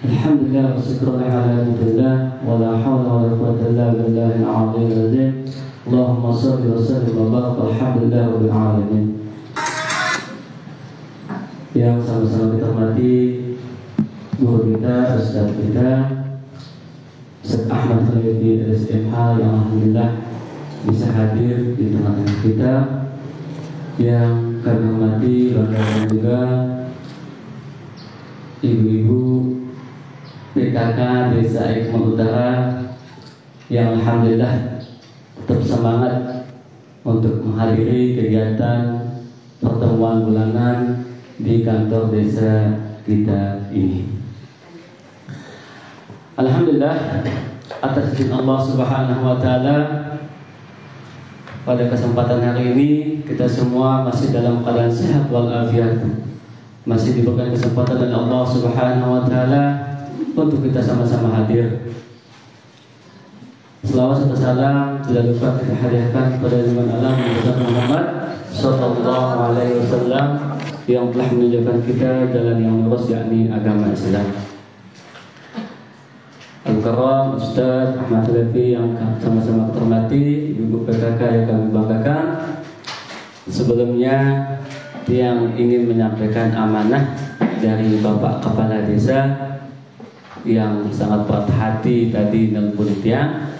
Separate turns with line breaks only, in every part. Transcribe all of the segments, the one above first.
Alhamdulillah wa syukrulillah ala ni'matillah wa la hawla wa la quwwata illa billahil aliyyil azim. Allahumma shalli wa sallim wa barik alhamdulillah rabbil alamin. Yang sama-sama kita hormati guru kita, ustaz kita, Ustaz Ahmad Khalidi LSMH yang alhamdulillah bisa hadir di tengah-tengah kita. Yang kami hormati dan juga ibu-ibu PKK Desa Ikmal Utara yang alhamdulillah tetap semangat untuk menghadiri kegiatan pertemuan bulanan di kantor desa kita ini. Alhamdulillah atas izin Allah Subhanahu wa taala, pada kesempatan hari ini kita semua masih dalam keadaan sehat walafiat, masih diberikan kesempatan oleh Allah Subhanahu wa taala untuk kita sama-sama hadir. Selawat serta salam tidak lupa kita hadiahkan kepada Nabi Allah Muhammad sallallahu alaihi wasallam yang telah menunjukkan kita jalan yang lurus, yakni agama Islam. Al-Karam Ustaz Ahmad Khalidi yang sama-sama kita hormati, ibu PKK yang kami banggakan. Sebelumnya yang ingin menyampaikan amanah dari Bapak Kepala Desa yang sangat berat hati tadi nelpon tiang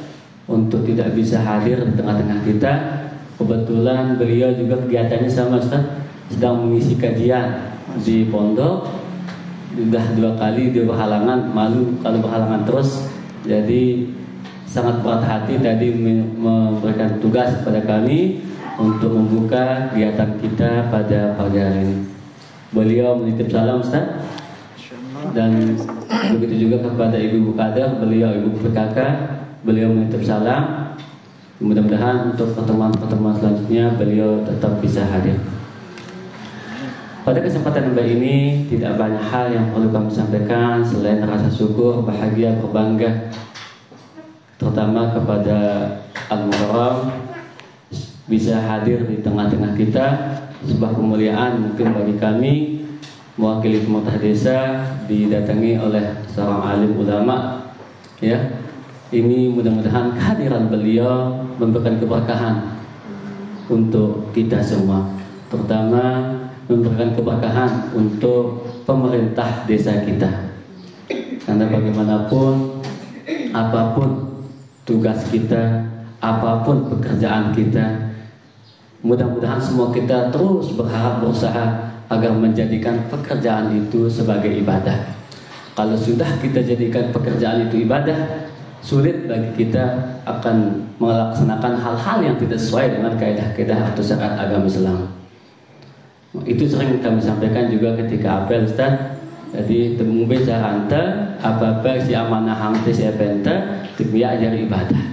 untuk tidak bisa hadir di tengah-tengah kita. Kebetulan beliau juga kegiatannya sama Ustaz, sedang mengisi kajian di pondok. Sudah 2 kali dia berhalangan, malu kalau berhalangan terus. Jadi sangat berat hati tadi memberikan tugas kepada kami untuk membuka kegiatan kita pada pagi hari ini. Beliau menitip salam Ustaz, dan begitu juga kepada ibu-ibu kader, beliau ibu PKK, beliau menitip salam. Mudah-mudahan untuk pertemuan-pertemuan selanjutnya beliau tetap bisa hadir. Pada kesempatan ini tidak banyak hal yang perlu kami sampaikan selain rasa syukur, bahagia, berbangga, terutama kepada Al-Mukarram bisa hadir di tengah-tengah kita. Sebuah kemuliaan mungkin bagi kami mewakili pemerintah desa didatangi oleh seorang alim ulama, ya. Ini mudah-mudahan kehadiran beliau memberikan keberkahan untuk kita semua, terutama memberikan keberkahan untuk pemerintah desa kita. Karena bagaimanapun, apapun tugas kita, apapun pekerjaan kita, mudah-mudahan semua kita terus berharap, berusaha agar menjadikan pekerjaan itu sebagai ibadah. Kalau sudah kita jadikan pekerjaan itu ibadah, sulit bagi kita akan melaksanakan hal-hal yang tidak sesuai dengan kaidah-kaidah atau syariat agama Islam. Itu sering kami sampaikan juga ketika apel Ustaz. Jadi temu bicara anta apa-apa si amanah hangte si penta tepiak ajar ibadah.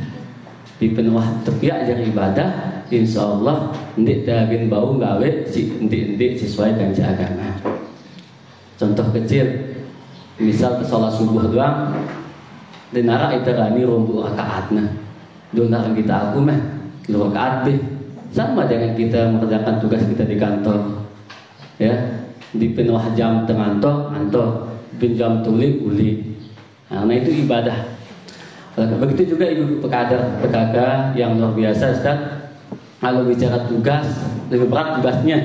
Di penuh tepiak ajar ibadah, insyaallah ndik daging bau gawe si ndik sesuai dengan agama. Contoh kecil, misal ke salat subuh doang denara iterani rombu rakaatna. Donar kita aku mah 2 rakaat deh. Sama dengan kita mengerjakan tugas kita di kantor. Ya, di penuh jam tengantor, pinjam tulik uli. Nah, itu ibadah. Begitu juga ibu PKK yang luar biasa Ustaz. Kalau bicara tugas, lebih berat tugasnya.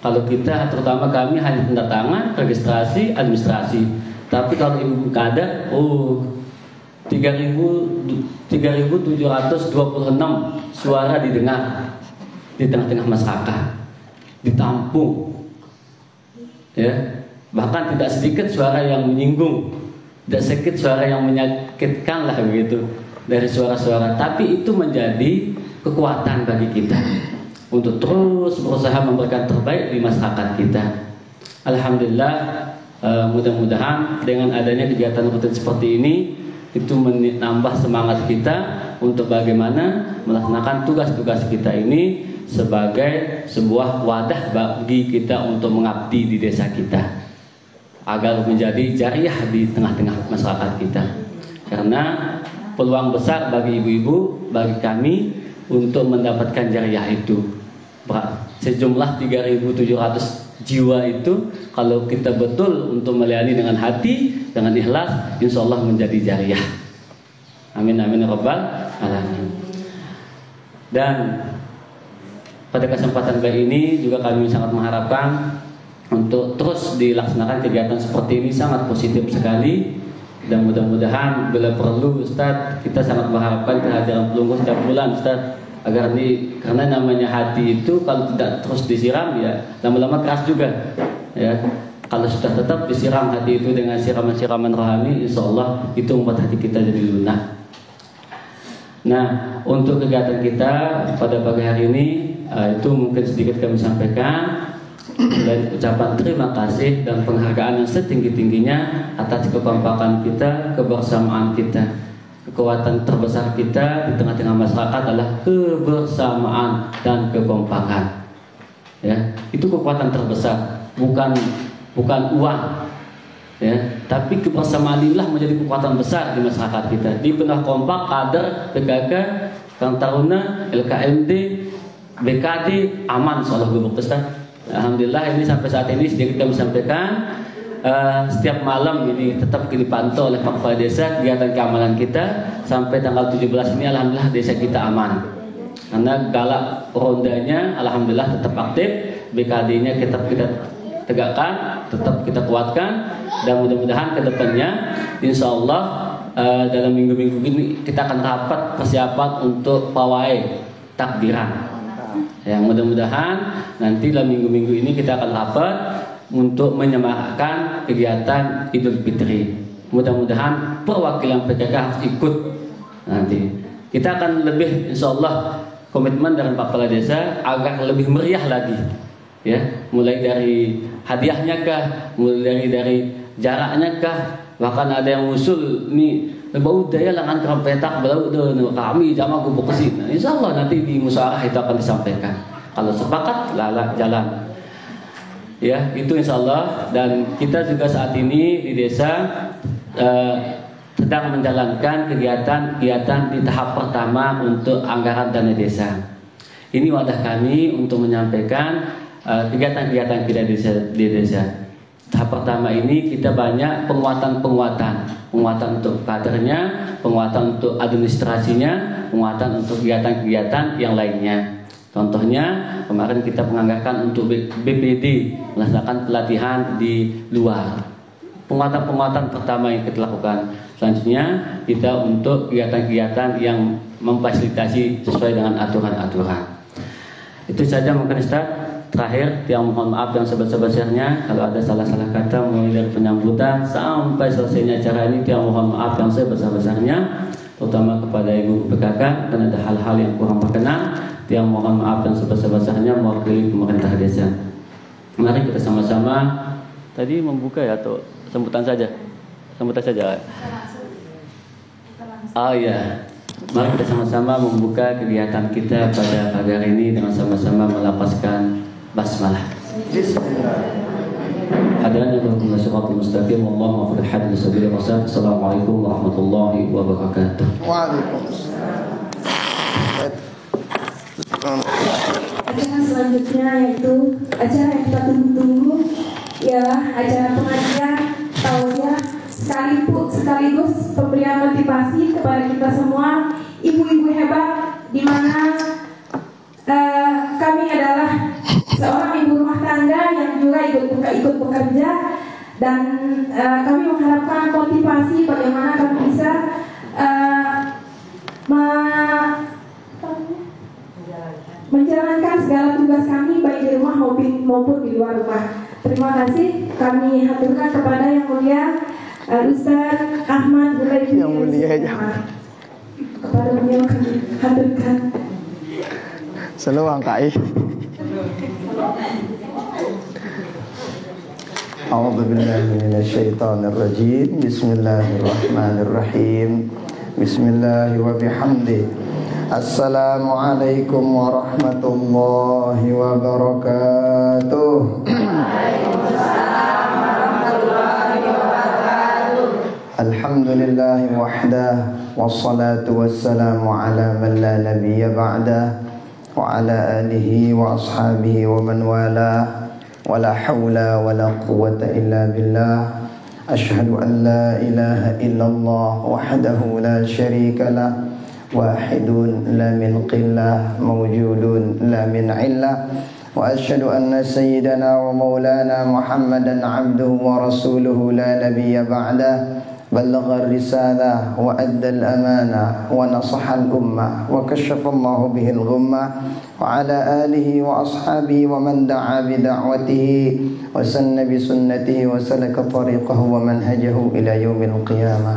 Kalau kita, terutama kami hanya tanda tangan, registrasi, administrasi. Tapi kalau ibu PKK, 3.726 suara didengar di tengah-tengah masyarakat, ditampung. Ya, bahkan tidak sedikit suara yang menyinggung, tidak sedikit suara yang menyakitkan lah begitu dari suara-suara. Tapi itu menjadi kekuatan bagi kita untuk terus berusaha memberikan terbaik di masyarakat kita. Alhamdulillah, mudah-mudahan dengan adanya kegiatan rutin seperti ini itu menambah semangat kita untuk bagaimana melaksanakan tugas-tugas kita ini sebagai sebuah wadah bagi kita untuk mengabdi di desa kita, agar menjadi jariah di tengah-tengah masyarakat kita. Karena peluang besar bagi ibu-ibu, bagi kami untuk mendapatkan jariah itu. Sejumlah 3.700 jiwa itu kalau kita betul untuk melayani dengan hati, dengan ikhlas, insya Allah menjadi jariah. Amin amin ya rabbal alamin. Dan pada kesempatan kali ini juga kami sangat mengharapkan untuk terus dilaksanakan kegiatan seperti ini, sangat positif sekali. Dan mudah-mudahan bila perlu Ustaz, kita sangat mengharapkan kehadiran pelunggu setiap bulan Ustaz, agar ini, karena namanya hati itu kalau tidak terus disiram ya lama-lama keras juga ya. Kalau sudah tetap disiram hati itu dengan siraman-siraman rohani, insya Allah itu membuat hati kita jadi lunak. Nah, untuk kegiatan kita pada pagi hari ini itu mungkin sedikit kami sampaikan. Dan ucapan terima kasih dan penghargaan yang setinggi-tingginya atas kekompakan kita, kebersamaan kita. Kekuatan terbesar kita di tengah-tengah masyarakat adalah kebersamaan dan kekompakan. Ya, itu kekuatan terbesar, bukan uang. Ya, tapi kebersamaan inilah menjadi kekuatan besar di masyarakat kita. Di tengah kompak, kader, PKK, Kang Taruna, LKMD, BKD aman soal gubuk Ustaz. Alhamdulillah ini sampai saat ini sedikit kami sampaikan. Setiap malam ini tetap dipantau oleh Pak Kepala Desa kegiatan keamanan kita sampai tanggal 17 ini. Alhamdulillah desa kita aman karena galak rondanya alhamdulillah tetap aktif, BKD-nya kita tegakkan, tetap kita kuatkan, dan mudah-mudahan kedepannya insya Allah dalam minggu-minggu ini kita akan rapat persiapan untuk pawai takbiran. Yang mudah-mudahan nanti dalam minggu-minggu ini kita akan rapat untuk menyemarakkan kegiatan Idul Fitri. Mudah-mudahan perwakilan PKK harus ikut nanti. Kita akan lebih insya Allah komitmen dengan Pak Kepala Desa agar lebih meriah lagi. Ya, mulai dari hadiahnya kah, mulai dari jaraknya kah, bahkan ada yang usul nih bau daya langan keram petak bau kami jamaah gubuk kesini. Nah, insya Allah nanti di musyawarah itu akan disampaikan. Kalau sepakat lala jalan. Ya, itu insya Allah. Dan kita juga saat ini di desa sedang menjalankan kegiatan di tahap pertama untuk anggaran dana desa. Ini wadah kami untuk menyampaikan kegiatan-kegiatan kita di desa. Tahap pertama ini kita banyak penguatan untuk kadernya, penguatan untuk administrasinya, penguatan untuk kegiatan-kegiatan yang lainnya. Contohnya kemarin kita menganggarkan untuk BPD melaksanakan pelatihan di luar. Penguatan pertama yang kita lakukan. Selanjutnya kita untuk kegiatan-kegiatan yang memfasilitasi sesuai dengan aturan-aturan. Itu saja mungkin Ustaz. Terakhir, yang mohon maaf yang sebesar-besarnya kalau ada salah-salah kata mulai dari penyambutan sampai selesainya acara ini, yang mohon maaf yang sebesar-besarnya, terutama kepada Ibu PKK dan ada hal-hal yang kurang berkenan, yang mohon maaf yang sebesar-besarnya mewakili pemerintah desa. Mari kita sama-sama tadi membuka ya atau sambutan saja. Oh ya. Mari kita sama-sama membuka kegiatan kita pada pagi hari ini dengan sama-sama melafazkan basmalah. Hadirin yang berhormat siratal mustaqim, wallahu a'lam bishawab. Assalamualaikum warahmatullahi wabarakatuh.
Waalaikumsalam. Acara selanjutnya yaitu acara yang kita tunggu-tunggu, ialah acara pengajian tausiah sekaligus pemberian motivasi kepada kita semua ibu-ibu hebat, di mana kami adalah seorang ibu rumah tangga yang juga ikut bekerja, dan kami mengharapkan motivasi bagaimana kami bisa menjalankan segala tugas kami baik di rumah maupun di luar rumah. Terima kasih kami haturkan kepada yang mulia Ustaz Ahmad Buraidi yang mulia kepada beliau kami haturkan.
Seluang kai. A'udzu billahi minasyaitonir rajim. Bismillahirrahmanirrahim. Bismillah wa bihamdi. Assalamualaikum warahmatullahi wabarakatuh. Waalaikumsalam warahmatullahi wabarakatuh. Alhamdulillah wahdah wassalatu wassalamu ala man la nabiyya ba'dah wa ala alihi wa ashabihi wa man walah. ولا حول ولا قوة إلا بالله أشهد أن لا إله إلا الله وحده لا شريك له واحد لا من قلة موجود لا من علة وأشهد أن سيدنا ومولانا محمدا عبده ورسوله لا نبي بعده بلغ الرسالة وأدى الأمانة ونصح الأمة وكشف الله به الغمة وعلى آله وأصحابه ومن دعا بدعوته وسن بسنته وسلك طريقه ومنهجه إلى يوم القيامة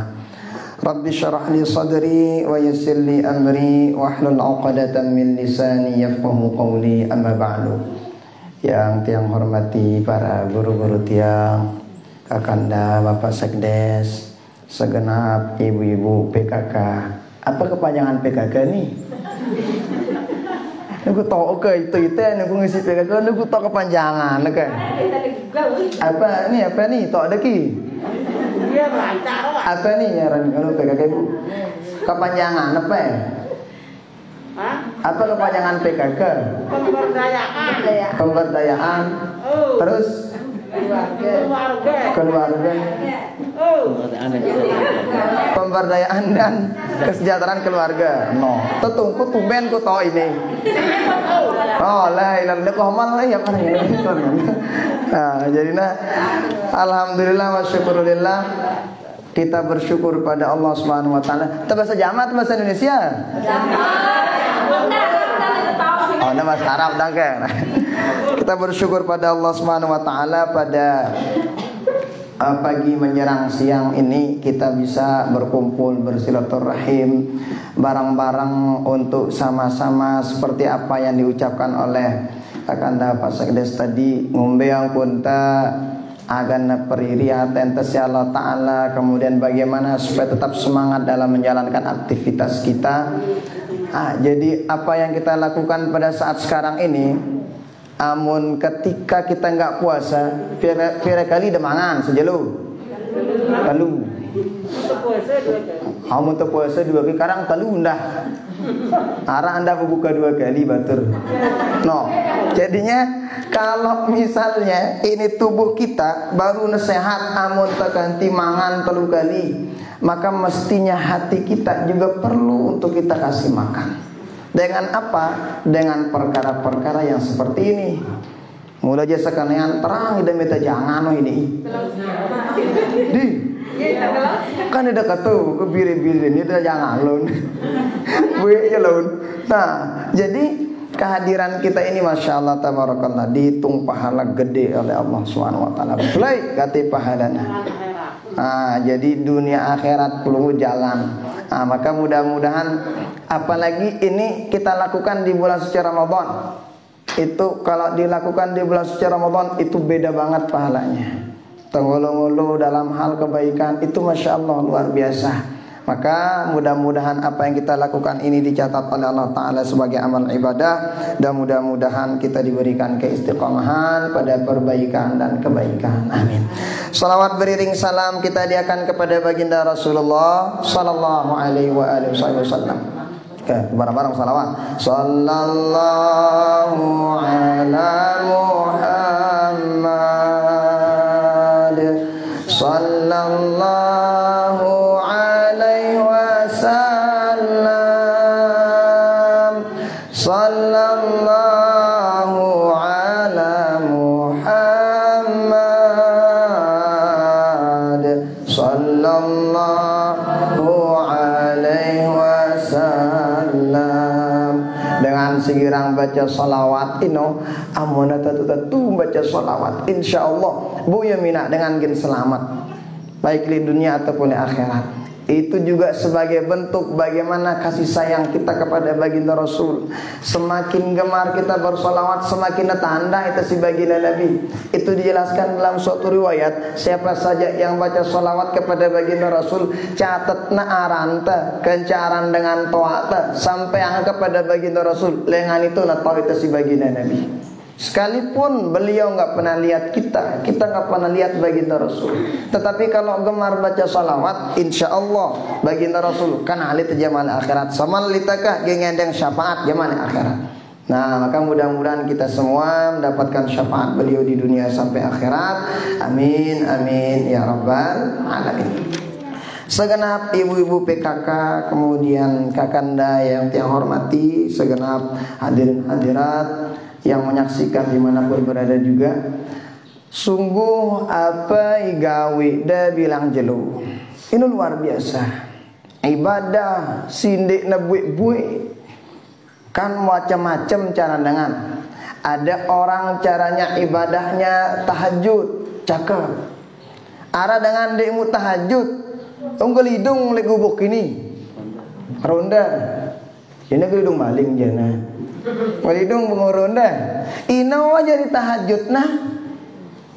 رب اشرح لي صدري ويسر لي أمري واحلل عقدة من لساني يفقه قولي أما بعد. Yang tiang hormati para guru-guru tiang, kakanda, bapak sekdes, segenap ibu-ibu PKK. Apa kepanjangan PKK nih? Aku tahu ke itu aku ngisi PKK, aku tahu kepanjangan kan? Apa nih? Tahu ada ki? Apa nih ya kalau PKK bu? Kepanjangan apa ya? Apa kepanjangan PKK? Pemberdayaan. Terus keluarga. Pemberdayaan dan kesejahteraan keluarga. No, tetungku tumben ku tahu ini. Oh, lah ilang komal lah ya kan ini. Nah, jadi alhamdulillah wa syukurillah kita bersyukur pada Allah Subhanahu wa taala. Kita bahasa Jamat bahasa Indonesia. Oh, nama bahasa Arab dah kan. Kita bersyukur pada Allah Subhanahu wa taala pada pagi menjelang siang ini kita bisa berkumpul bersilaturahim bareng-bareng untuk sama-sama seperti apa yang diucapkan oleh kakanda Pak Sekdes tadi ngombe yang kunta agan periri haten Allah taala, kemudian bagaimana supaya tetap semangat dalam menjalankan aktivitas kita. Jadi apa yang kita lakukan pada saat sekarang ini, amun ketika kita nggak puasa, pira kali demangan sejelu, telu. Amun tu puasa 2 kali, karang telu ndah. Arah anda membuka 2 kali batur. No, jadinya kalau misalnya ini tubuh kita baru sehat, amun terganti mangan 3 kali, maka mestinya hati kita juga perlu untuk kita kasih makan. Dengan apa? Dengan perkara-perkara yang seperti ini. Mulai aja sekalian terang ida minta jangan ini. Di kan ada kata ke biri-biri ini dah jangan lon. Buih lon. Nah, jadi kehadiran kita ini Masya Allah tabarakallah dihitung pahala gede oleh Allah Subhanahu wa taala. Baik kata pahalanya. Jadi dunia akhirat perlu jalan. Maka mudah-mudahan apalagi ini kita lakukan di bulan suci Ramadan. Itu kalau dilakukan di bulan suci Ramadan itu beda banget pahalanya. Tenggolo-ngolo dalam hal kebaikan itu Masya Allah luar biasa. Maka mudah-mudahan apa yang kita lakukan ini dicatat oleh Allah Ta'ala sebagai amal ibadah. Dan mudah-mudahan kita diberikan keistiqomahan pada perbaikan dan kebaikan. Amin. Salawat beriring salam kita diakan kepada baginda Rasulullah Sallallahu alaihi wa alihi wasallam. Oke, bareng-bareng salawat. Sallallahu ala Muhammad. Sallallahu alaihi wasallam. Sallallahu ala Muhammad. Sallallahu alaihi wasallam. Dengan segirang baca salawat ino amunata tu baca salawat insyaallah buya mina dengan gin selamat baik di dunia ataupun di akhirat. Itu juga sebagai bentuk bagaimana kasih sayang kita kepada baginda Rasul. Semakin gemar kita bersolawat, semakin tanda itu si baginda Nabi. Itu dijelaskan dalam suatu riwayat, siapa saja yang baca solawat kepada baginda Rasul, catatna aranta kencaran dengan toata sampai yang kepada baginda Rasul. Lengan itu natau itu si baginda Nabi. Sekalipun beliau nggak pernah lihat kita nggak pernah lihat baginda Rasul. Tetapi kalau gemar baca salawat, insya Allah baginda Rasul kan alit jamal akhirat. Sama litakah gengendeng syafaat jamal akhirat. Nah, maka mudah-mudahan kita semua mendapatkan syafaat beliau di dunia sampai akhirat. Amin, amin ya rabbal alamin. Segenap ibu-ibu PKK, kemudian kakanda yang tiang hormati, segenap hadirin hadirat yang menyaksikan dimanapun berada juga. Sungguh apa igawe dah bilang jelu. Ini luar biasa. Ibadah sindik nabuik-buik. Kan macam-macam cara dengan. Ada orang caranya ibadahnya tahajud, cakep. Ara dengan dekmu tahajud, unggal hidung lek gubuk ini. Ronda. Ini gelidung maling jana. Gelidung ronda. Ino aja di tahajud nah.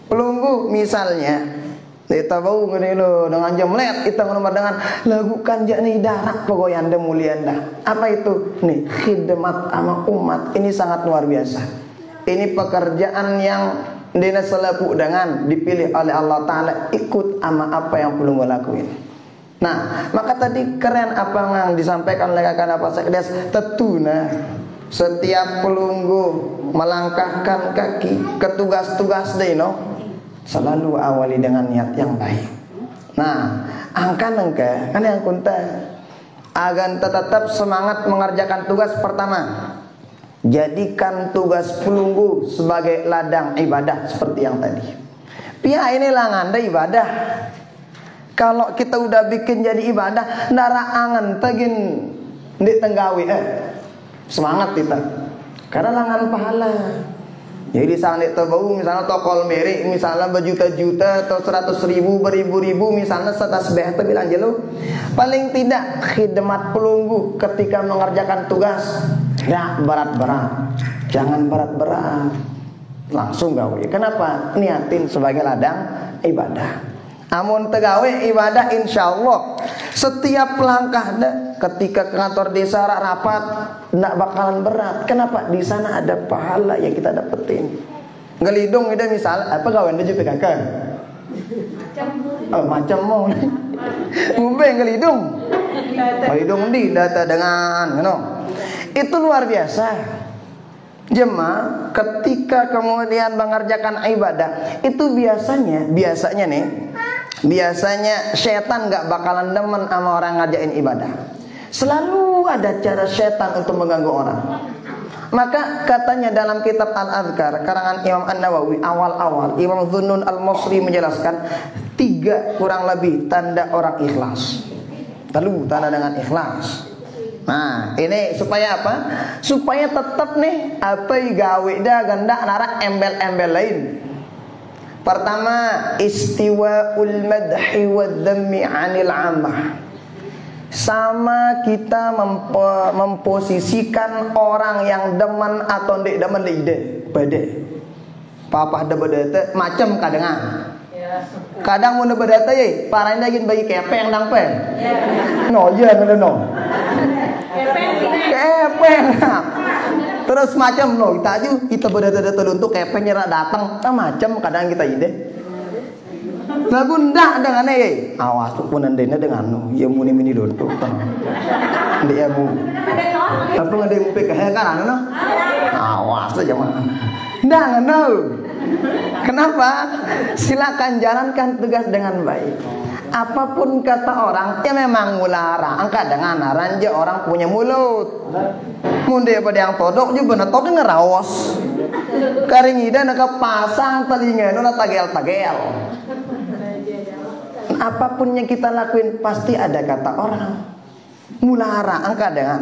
Pelunggu misalnya kita bau ngene lo dengan jam let kita nomor dengan lagu kanjak nih darat pokoknya anda mulia anda. Apa itu? Nih khidmat sama umat ini sangat luar biasa. Ini pekerjaan yang dina selaku dengan dipilih oleh Allah Ta'ala, ikut sama apa yang perlu gue lakuin. Nah, maka tadi keren apa yang disampaikan oleh kakak Pak Sekdes. Tentunya setiap pelunggu melangkahkan kaki ke tugas-tugas dino selalu awali dengan niat yang baik. Nah, angka kan yang kunta agar tetap semangat mengerjakan tugas. Pertama, jadikan tugas pelunggu sebagai ladang ibadah seperti yang tadi. Pia ini langanda ibadah. Kalau kita udah bikin jadi ibadah, ndara angan tegin di tenggawi semangat kita. Karena langan pahala. Jadi sangat terbau misalnya tokol merek misalnya berjuta-juta atau 100.000 beribu-ribu misalnya setasbih itu bilang jelu. Paling tidak khidmat pelunggu ketika mengerjakan tugas ya berat-berat. Jangan berat-berat. Langsung gawe. Kenapa? Niatin sebagai ladang ibadah. Amun tegawe ibadah insyaallah setiap langkah ketika ke kantor desa rapat ndak bakalan berat. Kenapa? Di sana ada pahala yang kita dapetin. Ngelidung ide misal apa gawean dia PKK. Macam mau. Ngombe ngelidung. Ngelidung di data dengan itu luar biasa. Jemaah ketika kemudian mengerjakan ibadah itu biasanya nih setan gak bakalan demen sama orang ngajain ibadah. Selalu ada cara setan untuk mengganggu orang. Maka katanya dalam kitab Al-Adhkar karangan Imam An-Nawawi awal-awal Imam Dhunnun Al-Masri menjelaskan 3 kurang lebih tanda orang ikhlas. Lalu tanda dengan ikhlas. Nah, ini supaya apa? Supaya tetap nih apa gawe dah ganda narak embel-embel lain. Pertama, istiwaul madhi wa dhammi 'anil 'ammah. Sama kita memposisikan orang yang demen atau ndik demen lide, bade. Papa da bade macam kadangan. Kadang mun bade teh parain lagi bagi kepeng dang pe. No, ya no. Kepeng. Terus macam lo kita beda-beda untuk kepeng nyerah datang, macam kadang kita ide. Lagu ndak dengan awas pun andena dengan no, ya muni dontok kan. Dia bu. Apa ngade mu PKH kan no? Awas aja mah. Ndak no. Kenapa? Silakan jalankan tugas dengan baik. Apapun kata orang, ya memang mulara. Angka dengan ranja orang punya mulut. Munde pada yang todok juga bener todok ngerawas. Karing ida nak pasang telinga, nona tagel-tagel. Apapun yang kita lakuin pasti ada kata orang. Mulara angka dengan.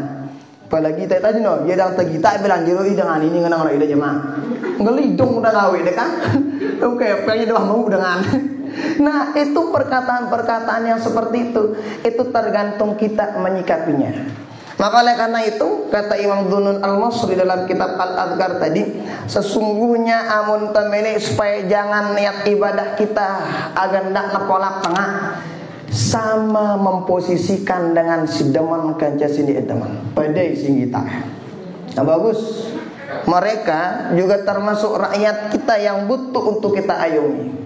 Apalagi kita tadi no, dia dang kita bilang jero dengan ini ngenang ida jemaah. Ngelidung udah gawe deh kan. Oke, pengen doang mau dengan. Nah, itu perkataan-perkataan yang seperti itu tergantung kita menyikapinya. Maka oleh karena itu kata Imam Dhunnun Al-Masri dalam kitab Al-Adhkar tadi, sesungguhnya amun temene supaya jangan niat ibadah kita agar ndak nepolak tengah sama memposisikan dengan si deman kanca sini edaman padai sing kita. Nah, bagus. Mereka juga termasuk rakyat kita yang butuh untuk kita ayomi.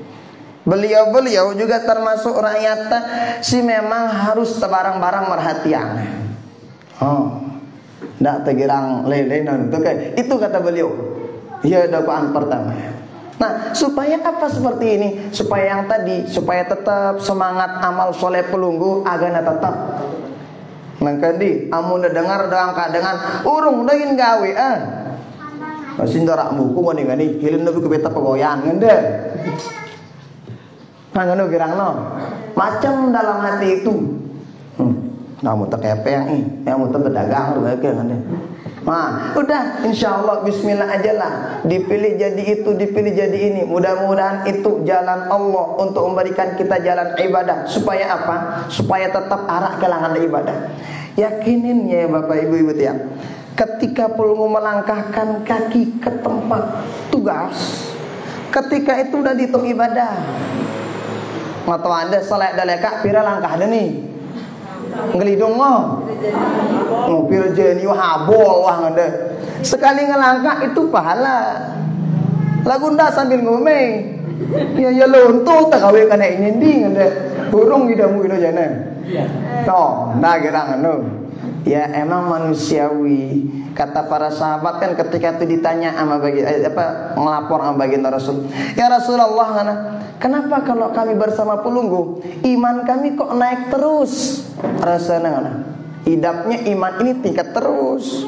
Beliau juga termasuk rakyat si memang harus barang-barang merhatian. ndak tegirang lelenan itu kayak itu kata beliau. Ya dakwaan pertama. Nah, supaya apa seperti ini? Supaya yang tadi, supaya tetap semangat amal soleh pelunggu agana tetap. Mangkandi amun dengar doang kadangan urung daging gawe Masih ndorak muku mau ngani hilin nabi ke beta pegoyan ngende. Ngono girangno. Macam dalam hati itu. Namu tekepeng yang muter berdagang begitu ngende. Nah, udah insyaallah bismillah aja lah. Dipilih jadi itu, dipilih jadi ini. Mudah-mudahan itu jalan Allah untuk memberikan kita jalan ibadah. Supaya apa? Supaya tetap arah kelangan ibadah. Yakinin ya Bapak Ibu tiang. Ketika pelunggu melangkahkan kaki ke tempat tugas, ketika itu udah dihitung ibadah. Atau Anda selek daleka pira langkah ada nih. Ngelidung mau pira jeni habol wah Anda. Sekali ngelangkah itu pahala. Lagu ndak sambil ngomeng. Ya lonto tak gawe kana ini ding Anda. Burung idamu itu jana. Toh, ndak gerang anu. Ya emang manusiawi. Kata para sahabat kan ketika itu ditanya sama ngelapor sama baginda Rasul. Ya Rasulullah, kenapa kalau kami bersama pelunggu iman kami kok naik terus? Rasanya hidapnya iman ini tingkat terus.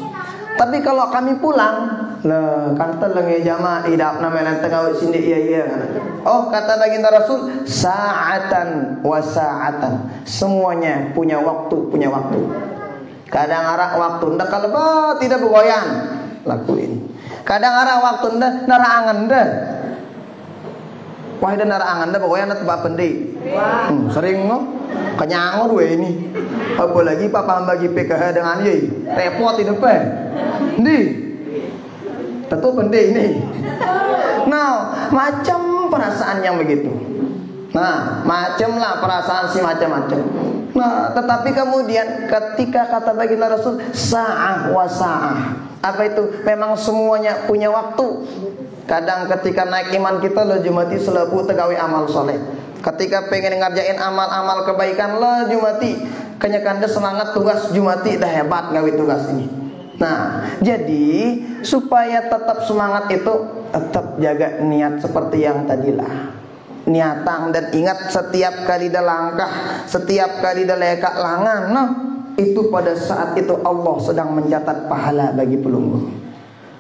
Tapi kalau kami pulang, lah kan teleng ya jamaah hidap namanya tengah sini iya. Oh kata baginda Rasul, sa'atan wa sa'atan. Semuanya punya waktu. Kadang arah waktu ndak kalau tidak bergoyang lakuin. Kadang arah waktu ndak naraangan ndak. Wah ada naraangan ndak bergoyang ndak bapendi. Sering no kenyangor we ini. Apalagi papa bagi PKH dengan ye. Repot itu pe. Ndi. Tentu pendi ini. Nah, macam perasaan yang begitu. Nah, macam lah perasaan si macam-macam. Nah, tetapi kemudian ketika kata baginda Rasul sa'ah wa sa'ah. Apa itu? Memang semuanya punya waktu. Kadang ketika naik iman kita lo jumati selaku tegawi amal soleh. Ketika pengen ngerjain amal-amal kebaikan lo jumati kenyakanda semangat tugas jumati dah hebat gawe tugas ini. Nah, jadi supaya tetap semangat itu tetap jaga niat seperti yang tadilah. Niatang dan ingat setiap kali dah langkah, setiap kali dah lekak langan, nah itu pada saat itu Allah sedang mencatat pahala bagi pelunggu.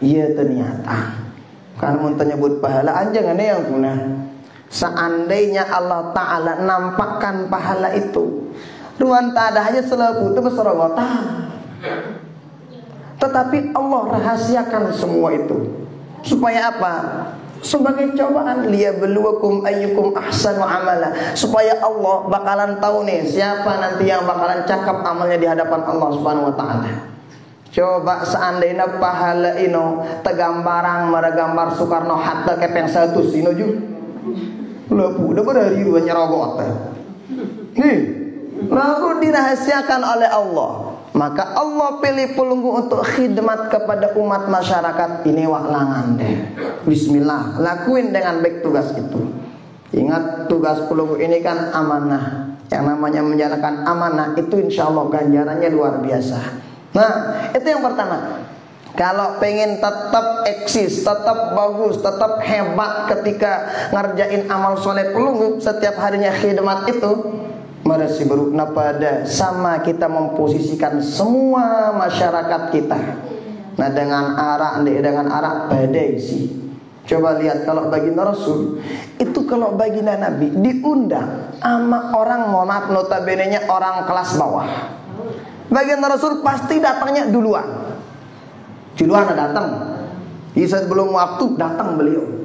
Iya ternyata. Karena mau nyebut pahala anjang ada yang guna. Seandainya Allah Ta'ala nampakkan pahala itu, ruan tak ada aja selaku itu beserogotah. Tetapi Allah rahasiakan semua itu. Supaya apa? Sebagai cobaan liyabluwakum ayyukum ahsanu amala, supaya Allah bakalan tahu nih siapa nanti yang bakalan cakap amalnya di hadapan Allah Subhanahu wa taala. Coba seandainya pahala ino tegambarang meregambar Soekarno Hatta kepeng 100 ino ju. Lepu udah berari dua nyerogot. Nih, lalu dirahasiakan oleh Allah. Maka Allah pilih pelunggu untuk khidmat kepada umat masyarakat ini waklangan deh. Bismillah, lakuin dengan baik tugas itu. Ingat tugas pelunggu ini kan amanah. Yang namanya menjalankan amanah itu insya Allah ganjarannya luar biasa. Nah, itu yang pertama. Kalau pengen tetap eksis, tetap bagus, tetap hebat ketika ngerjain amal soleh pelunggu setiap harinya khidmat itu, merasi berukna pada sama kita memposisikan semua masyarakat kita. Nah dengan arah pada isi. Coba lihat kalau baginda Rasul itu kalau baginda Nabi diundang sama orang mohon maaf notabene-nya orang kelas bawah. Baginda Rasul pasti datangnya duluan. Duluan datang. Saat belum waktu datang beliau.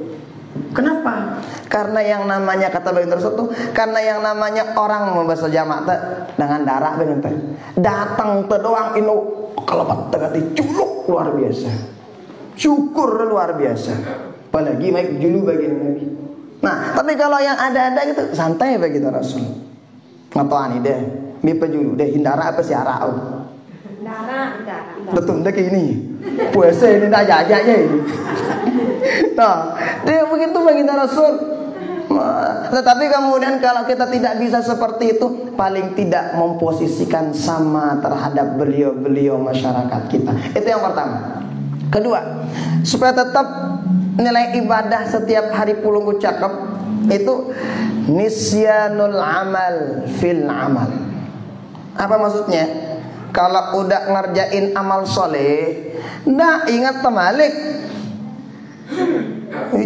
Kenapa? Karena yang namanya kata baginda Rasul itu karena yang namanya orang membahasa jamak dengan darah bener datang doang inu kalau tengah diculuk luar biasa. Syukur luar biasa. Apalagi baik dulu baginda Nabi. Nah, tapi kalau yang ada-ada gitu santai baginda Rasul. Ngatoan deh. Mi pejulu deh hindara apa sih arau. Betul deh kayak ini. Puasa ini tak jajak ini. Nah, dia begitu baginda Rasul. Tetapi kemudian kalau kita tidak bisa seperti itu, paling tidak memposisikan sama terhadap beliau-beliau masyarakat kita. Itu yang pertama. Kedua, supaya tetap nilai ibadah setiap hari pulungku cakep, itu nisyanul amal fil amal. Apa maksudnya? Kalau udah ngerjain amal soleh, nggak ingat temalik.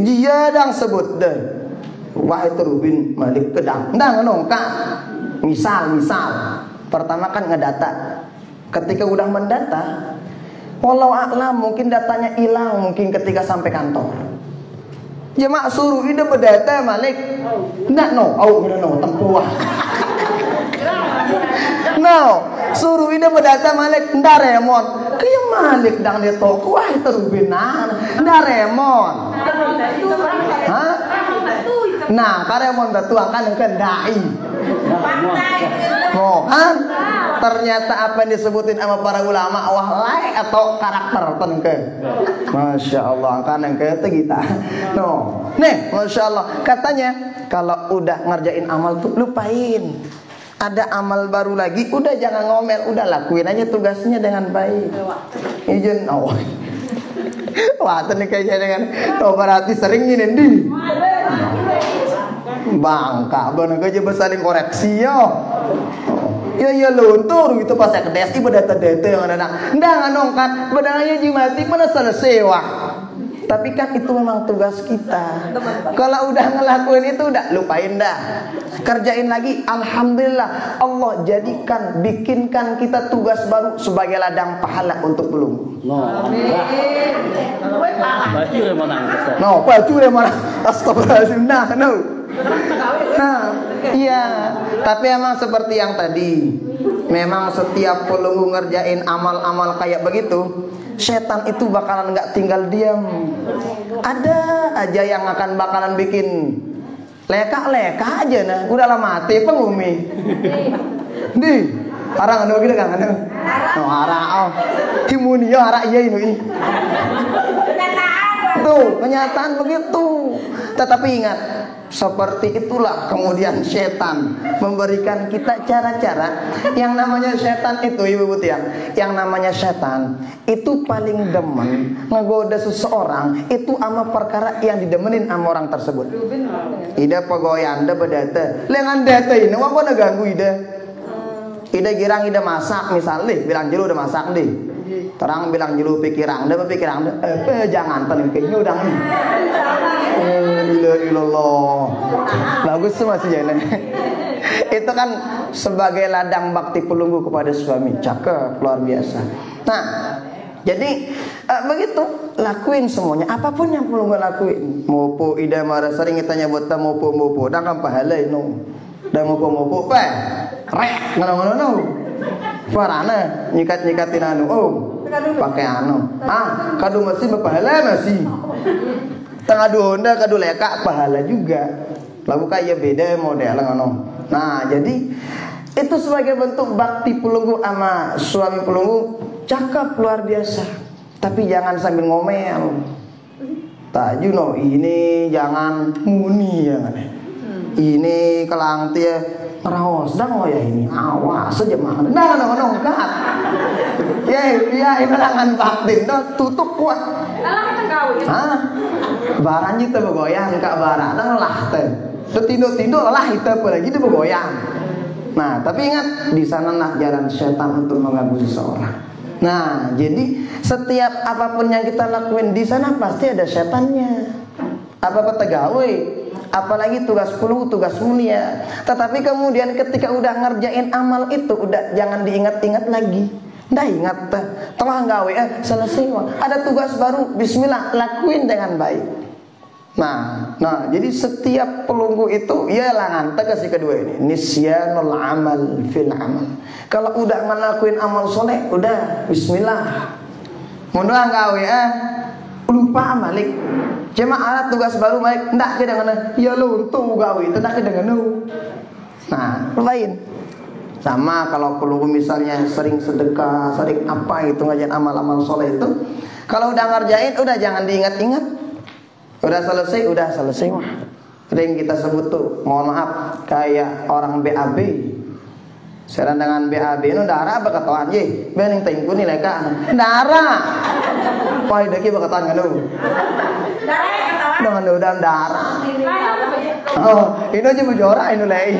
Dia dang sebut deh. Wah itu Rubin Malik Kedang. Nggak nongka. Misal, pertama kan ngedata. Ketika udah mendata, walau a'lam mungkin datanya hilang mungkin ketika sampai kantor. Jemaah suruh ide berdata Malik. Nggak tempuah. No, suruh ide berdata Malik ndak remon. Kayak Malik dang dia toko wah itu Rubinan. Ndak remon. Hah? Nah, karemon batuang kan kendai. Oh, kan? Ternyata apa yang disebutin sama para ulama wahlai atau karakter tenke. Masya Allah, kan yang itu kita. No, nih, masya Allah. Katanya kalau udah ngerjain amal tuh lupain. Ada amal baru lagi, udah jangan ngomel, udah lakuin aja tugasnya dengan baik. Izin, oh. Wah, ini kayaknya dengan berarti sering ini nih. Bangka, bener aja bersaling koreksi yo. Ya luntur gitu pas saya ke DSI berdata-data yang ada. Nggak nongkat, bedanya jimati mana selesai wah. Tapi kan itu memang tugas kita. Kalau udah ngelakuin itu udah lupain dah. Kerjain lagi, alhamdulillah Allah bikinkan kita tugas baru sebagai ladang pahala untuk belum. Baju yang mana? Astagfirullahaladzim. Iya. Tapi emang seperti yang tadi. Memang setiap pelunggu ngerjain amal-amal kayak begitu, setan itu bakalan nggak tinggal diam. Ada aja yang akan bakalan bikin leka aja nah. Udah lama mati pengumi. Nih, arang anu gitu kan anu. Oh, arang. Imun ya arang iya ini. Tuh, kenyataan begitu. Tetapi ingat, seperti itulah kemudian setan memberikan kita cara-cara. Yang namanya setan itu Ibu Tiang, yang namanya setan itu paling demen ngegoda seseorang itu ama perkara yang didemenin sama orang tersebut. Ida pegoyan anda berdata, lengan data ini apa nak ganggu ida? Ida girang ida masak misalnya, bilang jelu udah masak deh. Terang bilang jelu pikirang, dah pikirang, jangan paling kayaknya udah nih. Ilallah, bagus tuh masih jalan. Itu kan sebagai ladang bakti pelunggu kepada suami, cakep luar biasa. Nah, jadi begitu lakuin semuanya, apapun yang pelunggu lakuin. Mopo ida marah sering kita nyebut mopo, dah kan pahala no, dah mopo, rek, ngono. Parana nyikat-nyikatin anu, pakai anu. Kadu masih berpahala masih. Tengah Honda kadu leka pahala juga. Lalu kayak beda model ngono. Nah, jadi itu sebagai bentuk bakti pelunggu sama suami pelunggu cakep luar biasa. Tapi jangan sambil ngomel. Taju no, ini jangan muni ya. Ini kelang tia raos dang ya ini awas aja mah. Nah, kat. Ya ibarangan bakti no tutup kuat. Barang itu bergoyang kak barang lah teh. Tidur lah itu apalagi itu bergoyang. Nah, tapi ingat di sanalah jalan setan untuk mengganggu seseorang. Nah, jadi setiap apapun yang kita lakuin di sana pasti ada setannya. Apa tegawai, apalagi tugas pelunggu, tugas mulia. Tetapi kemudian ketika udah ngerjain amal itu udah jangan diingat-ingat lagi. Nggak ingat telah gawe selesai. Ada tugas baru, bismillah lakuin dengan baik. Nah, jadi setiap pelunggu itu ya langan tegas kedua ini nisyanul amal fil amal. Kalau udah ngelakuin amal soleh, udah bismillah. Mundur gawe lupa Malik. Cuma ada tugas baru Malik, ndak dengan ya lu tuh gawe, tidak dengan lu. Nah, lain. Sama kalau pelunggu misalnya sering sedekah, sering apa itu ngajain amal-amal soleh itu, kalau udah ngerjain udah jangan diingat-ingat. Udah selesai mah. Sering kita sebut tuh, mohon maaf, kayak orang BAB. Sekarang dengan BAB itu darah apa ketahuan ye? Bening tingku nih leka darah. Wah deki bakatan kan lu? Dengan udah darah. Oh, ini aja bujora ini lagi.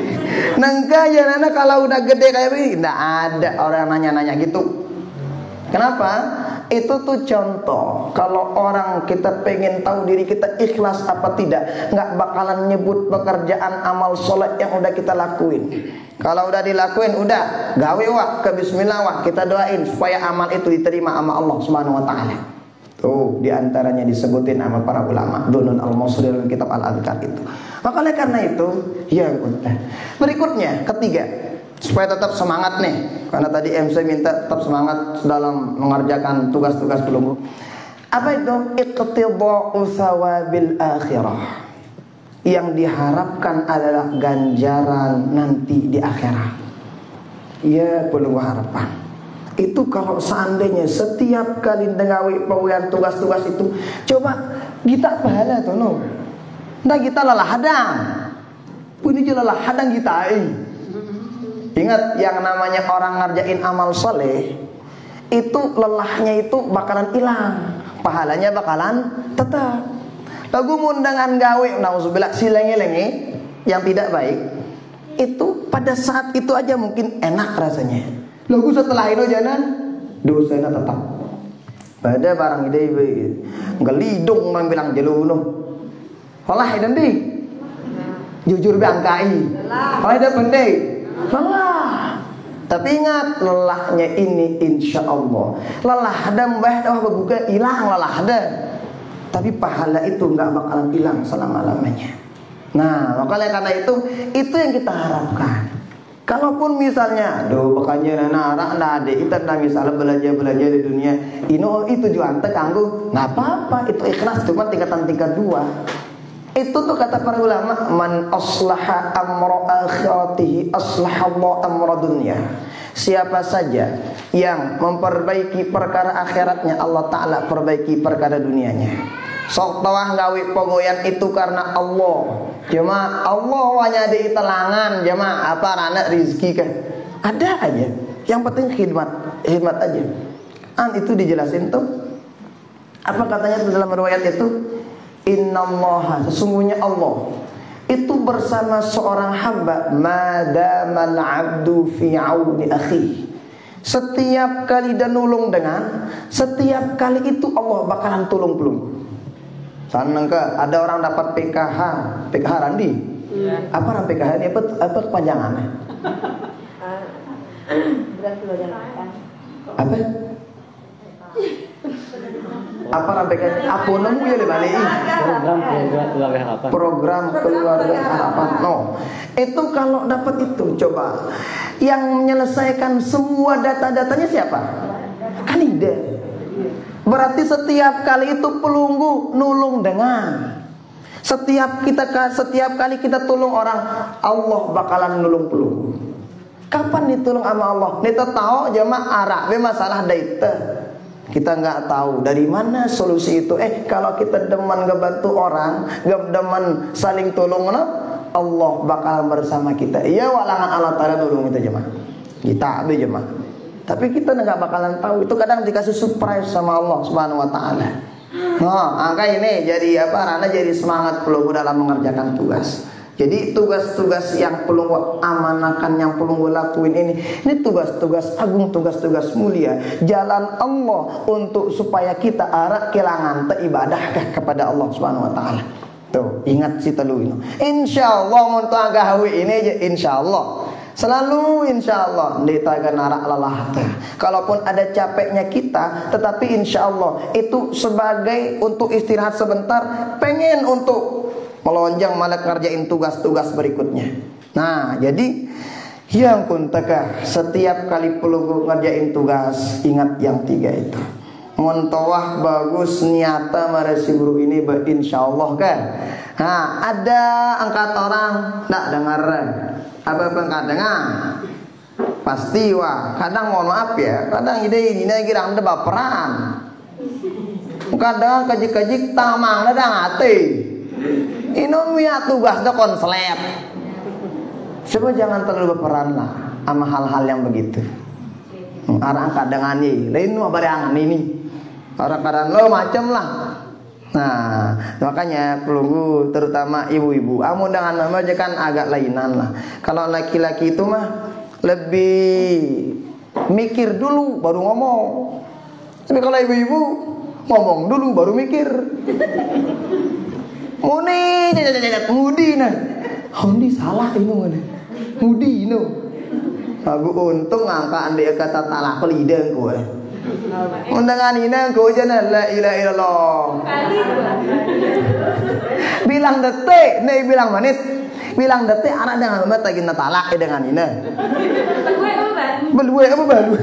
Nangka ya nana kalau udah gede kayak begini, nggak ada orang nanya-nanya gitu. Kenapa? Itu tuh contoh. Kalau orang kita pengen tahu diri kita ikhlas apa tidak, nggak bakalan nyebut pekerjaan amal sholat yang udah kita lakuin. Kalau udah dilakuin, udah gawe wah ke bismillah wah, kita doain supaya amal itu diterima sama Allah Subhanahu Wa Taala. Tuh diantaranya disebutin sama para ulama Dunun al-Mawsuri dalam kitab al-Adhkar itu. Maka oleh karena itu, ya berikutnya ketiga, supaya tetap semangat nih, karena tadi MC minta tetap semangat dalam mengerjakan tugas-tugas pelunggu. Apa itu? Iqtida'u thawabil akhirah. Yang diharapkan adalah ganjaran nanti di akhirat. Ya pelunggu harapan. Itu kalau seandainya setiap kali dengawi pawaian tugas-tugas itu, coba kita pahala tuh no. Nah kita lelah hadang. Puni lelah hadang kita Ingat yang namanya orang ngerjain amal soleh, itu lelahnya itu bakalan hilang, pahalanya bakalan tetap. Lagu mundangan gawe, nauzubillah silenge-lenge yang tidak baik, itu pada saat itu aja mungkin enak rasanya. Lagu setelah itu jangan dosanya tetap. Pada barang ide ngelidung orang bilang jeluh noh. Olah dan di jujur bangkai. Kalau ada pendek, lelah. Tapi ingat lelahnya ini insya Allah. Lelah dan mbah dah berbuka hilang lelah dah. Tapi pahala itu nggak bakalan hilang selama-lamanya. Nah, makanya karena itu yang kita harapkan. Kalaupun misalnya, aduh makanya anak ada kita misalnya belanja di dunia, itu tujuan terganggu, nggak apa-apa, itu ikhlas cuma tingkat 2. Itu tuh kata para ulama, man aslaha amra akhiratihi aslahallahu amra dunya. Siapa saja yang memperbaiki perkara akhiratnya, Allah Ta'ala perbaiki perkara dunianya. Sok tawah gawe pogoyan itu karena Allah. Cuma Allah hanya di telangan, jemaah apa rana rizki kan? Ada aja. Yang penting khidmat aja. Itu dijelasin tuh. Apa katanya dalam riwayat itu? Innallaha, sesungguhnya Allah itu bersama seorang hamba madamal abdu fi auni akhi. Setiap kali dia nulung dengan, setiap kali itu Allah bakalan tolong. Sanang ke ada orang dapat PKH Randi. Apa orang PKH ini? Apa kepanjangannya? Apa? Apa orang PKH? Apa nemu ya lebih program keluarga harapan. No, itu kalau dapat itu coba yang menyelesaikan semua data-datanya siapa? Kan ide. Berarti setiap kali itu pelunggu nulung dengan. Setiap kali kita tolong orang, Allah bakalan nulung pelunggu. Kapan ditolong sama Allah? Kita tahu jemaah arah masalah daita. Kita nggak tahu dari mana solusi itu. Kalau kita demen ngebantu orang, demen saling tolong, Allah bakalan bersama kita. Iya walangan Allah Ta'ala nulung kita jemaah. Kita jemaah. Tapi kita nggak bakalan tahu. Itu kadang dikasih surprise sama Allah Subhanahu Wa Taala. Angka ini jadi apa? Rana jadi semangat pelunggu dalam mengerjakan tugas. Jadi tugas-tugas yang pelunggu amanahkan, yang pelunggu lakuin ini tugas-tugas agung, tugas-tugas mulia. Jalan Allah untuk supaya kita arah kelangan teribadah kepada Allah Subhanahu Wa Taala. Tuh ingat si telu ini. Insya Allah untuk agawi ini aja. Insya Allah. Selalu insya Allah ditaga narak lelah. Kalaupun ada capeknya kita, tetapi insya Allah itu sebagai untuk istirahat sebentar, pengen untuk melonjang malah ngerjain tugas-tugas berikutnya. Nah jadi yang kuntaka setiap kali perlu ngerjain tugas, ingat yang 3 itu. Montowah bagus niata marasi buru ini insya Allah kan. Nah ada angkat orang tak dengar. Apa kadang pasti wah kadang mohon maaf ya kadang ide ini kira anda baperan kadang kajik tamang dah hati Inomia tugasnya konslet. Coba jangan terlalu berperan lah sama hal-hal yang begitu. Orang kadang ini, lain mah barangan ini. Orang kadang lo macam lah. Nah, makanya pelunggu terutama ibu-ibu, amun dengan mama aja kan agak lainan lah. Kalau laki-laki itu mah lebih mikir dulu baru ngomong. Tapi kalau ibu-ibu ngomong dulu baru mikir. Muni, mudi nah. Mudi salah ini mana? Mudi no. Aku untung angka ande kata talak pelidang kowe. Undangan ini kau jangan la ilaha illallah. Bilang detik, nih bilang menit. Bilang detik anak dengan mata lagi talak dengan ini. Belue apa balu?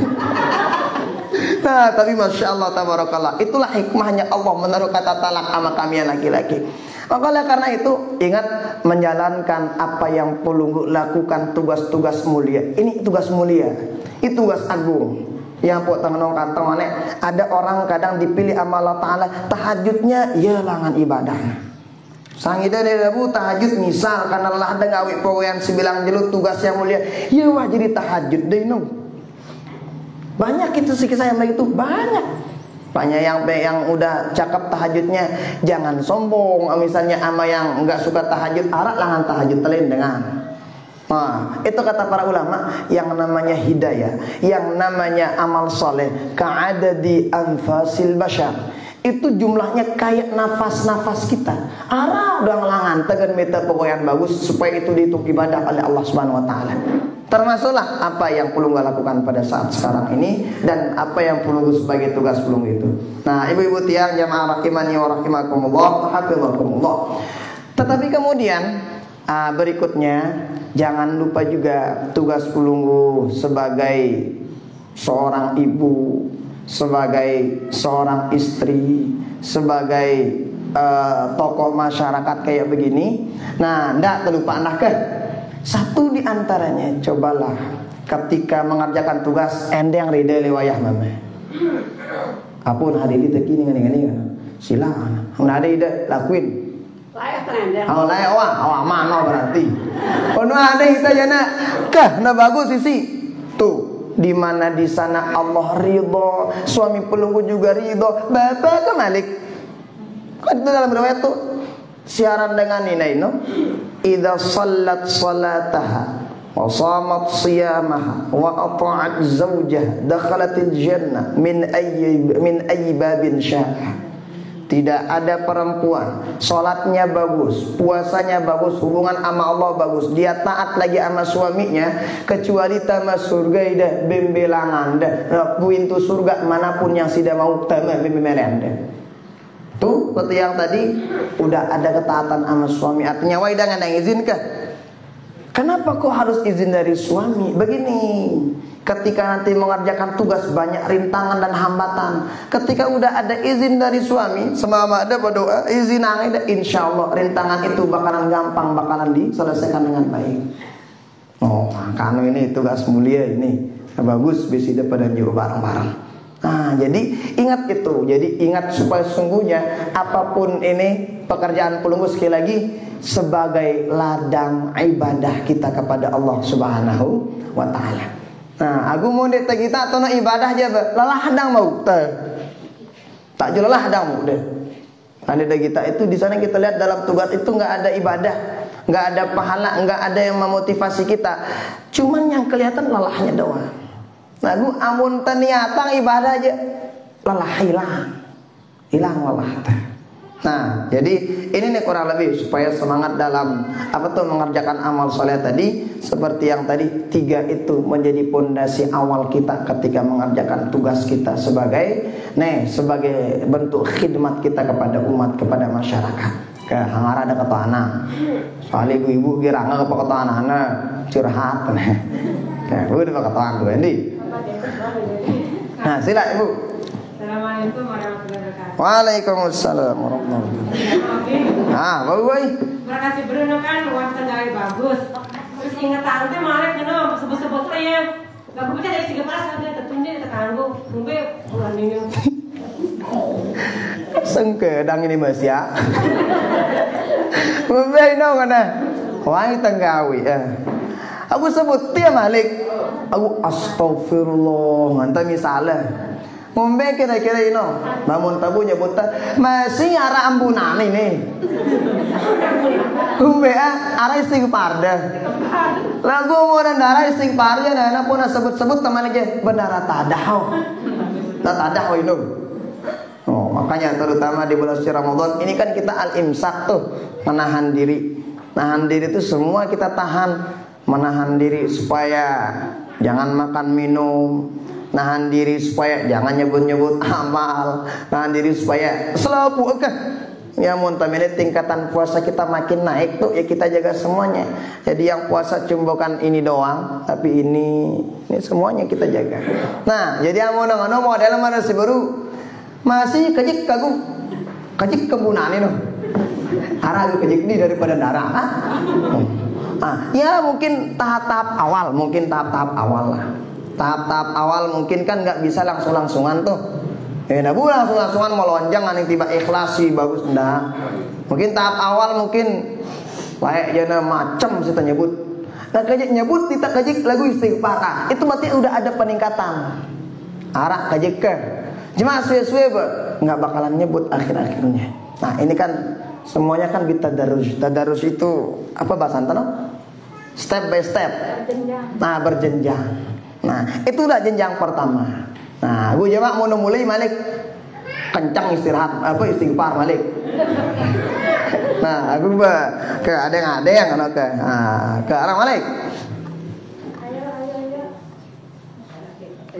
Nah, tapi masya Allah tabarakallah, itulah hikmahnya Allah menaruh kata talak sama kami yang laki-laki. Makanya karena itu ingat menjalankan apa yang pelunggu lakukan, tugas-tugas mulia. Ini tugas mulia, itu tugas agung. Yang buat tangan kantong aneh, ada orang kadang dipilih sama Allah Ta'ala tahajudnya ya langan ibadah. Sang ida dari Abu tahajud misal karena Allah ada ngawi pokoyan sebilang jelut tugas yang mulia, ya wah jadi tahajud deh no. Banyak itu sih kisah yang begitu, banyak yang udah cakap tahajudnya jangan sombong. Misalnya ama yang enggak suka tahajud, arak langan tahajud telin dengan. Nah, itu kata para ulama, yang namanya hidayah, yang namanya amal soleh, ka'adadi anfasil bashar. Itu jumlahnya kayak nafas-nafas kita. Arah udah ngelangan tegan meter pokoknya bagus supaya itu dihitung ibadah oleh Allah Subhanahu wa taala. Termasuklah apa yang pelunggu lakukan pada saat sekarang ini dan apa yang pelunggu sebagai tugas pelunggu itu. Nah, ibu-ibu tiang jamaah rahimani wa rahimakumullah, hafizakumullah. Tetapi kemudian berikutnya jangan lupa juga tugas pelunggu sebagai seorang ibu, sebagai seorang istri, sebagai tokoh masyarakat kayak begini. Nah, ndak terlupa anak ke. Satu di antaranya, cobalah ketika mengerjakan tugas endang rida lewayah mama. Apun hari ini tekini ngani silakan. Mun ada ide lakuin. Oh layak wah mana berarti. Ono ada kita jana kah na bagus sisi. Tuh di mana di sana Allah ridho, suami pelunggu juga ridho, bapak kemalik. Kan itu dalam riwayat tuh siaran dengan ini no. Idza sallat salataha wa shamat siyamaha wa ata'at zawjaha dakhalatil jannah min ayyi babin syaa. Tidak ada perempuan salatnya bagus, puasanya bagus, hubungan sama Allah bagus, dia taat lagi sama suaminya kecuali tama surga ida bembelangan dah pintu surga manapun yang tidak mau tama bembelangan dah. Tuh seperti yang tadi udah ada ketaatan sama suami, artinya wah jangan yang izin kah? Kenapa kok harus izin dari suami? Begini, ketika nanti mengerjakan tugas banyak rintangan dan hambatan. Ketika udah ada izin dari suami, semama ada berdoa, izin ada, insya Allah rintangan itu bakalan gampang, bakalan diselesaikan dengan baik. Oh, kamu ini tugas mulia ini, bagus bisa daripada jauh bareng-bareng. Nah, jadi ingat itu. Jadi ingat supaya sungguhnya apapun ini pekerjaan pelunggu sekali lagi sebagai ladang ibadah kita kepada Allah Subhanahu wa taala. Nah, aku mau dek kita atau ibadah aja lelah hadang mau tak lelah hadang mau deh. Ada kita itu di sana kita lihat dalam tugas itu nggak ada ibadah, nggak ada pahala, nggak ada yang memotivasi kita. Cuman yang kelihatan lelahnya doang. Nah, amun niatan ibadah aja lelah hilang lelah. Nah, jadi ini nih kurang lebih supaya semangat dalam apa tuh mengerjakan amal soleh tadi, seperti yang tadi 3 itu menjadi pondasi awal kita ketika mengerjakan tugas kita sebagai bentuk khidmat kita kepada umat, kepada masyarakat. Ke hangara ada kata anak. Soal ibu-ibu kira nggak kata anak curhat. Nah, udah kata anak tuh Endi. Nah, sila Ibu.
Assalamualaikum warahmatullahi wabarakatuh.
Waalaikumsalam warahmatullahi wabarakatuh. Ah, bagus.
Makasih berenang kan wawasan dari bagus. Terus ingat tante malah kena sebut-sebut saya. Gak kebaca dari 3 pas ada tertunda terkanggu. Mungkin bulan minggu.
Sengkedang ini Mas ya. Ngombe no kana. Wangi tenggawi. Aku sebut dia Malik. Aku astagfirullah nganta misalnya. Ngombe kira-kira ino. Namun tabu nyebut masih arah ambunan ini. Ngombe arah istighfar dah. Lagu mau darah istighfar ya nah pun sebut-sebut teman aja benar tadahu. Tadahu itu. Oh, makanya terutama di bulan suci Ramadan ini kan kita al-imsak tuh, menahan diri. Nahan diri itu semua kita tahan. Menahan diri supaya jangan makan minum, nahan diri supaya jangan nyebut-nyebut amal, nahan diri supaya selalu ya muntamine tingkatan puasa kita makin naik tuh ya kita jaga semuanya. Jadi yang puasa cuma bukan ini doang, tapi ini semuanya kita jaga. Nah, jadi amun ngono model mana sih baru masih kejik kebunan ini. Arah kejik ini daripada darah. Ya mungkin tahap-tahap awal, lah. Tahap-tahap awal mungkin kan nggak bisa langsung-langsungan tuh. Nabu langsung-langsungan mau lonjang yang tiba ikhlas sih bagus dah. Mungkin tahap awal mungkin kayak jana macam kita nyebut. Nah kajik nyebut kita kajik lagu istighfar. Itu berarti udah ada peningkatan. Arah kajik ke. Cuma suwe-suwe nggak bakalan nyebut akhir-akhirnya. Nah ini kan semuanya kan kita tadarus. Tadarus itu apa bahasa antara? Step by step. Nah berjenjang. Nah itulah jenjang pertama. Nah gue jawab mau mulai Malik kencang istirahat apa istighfar Malik. Nah aku ke ada yang ke arah Malik.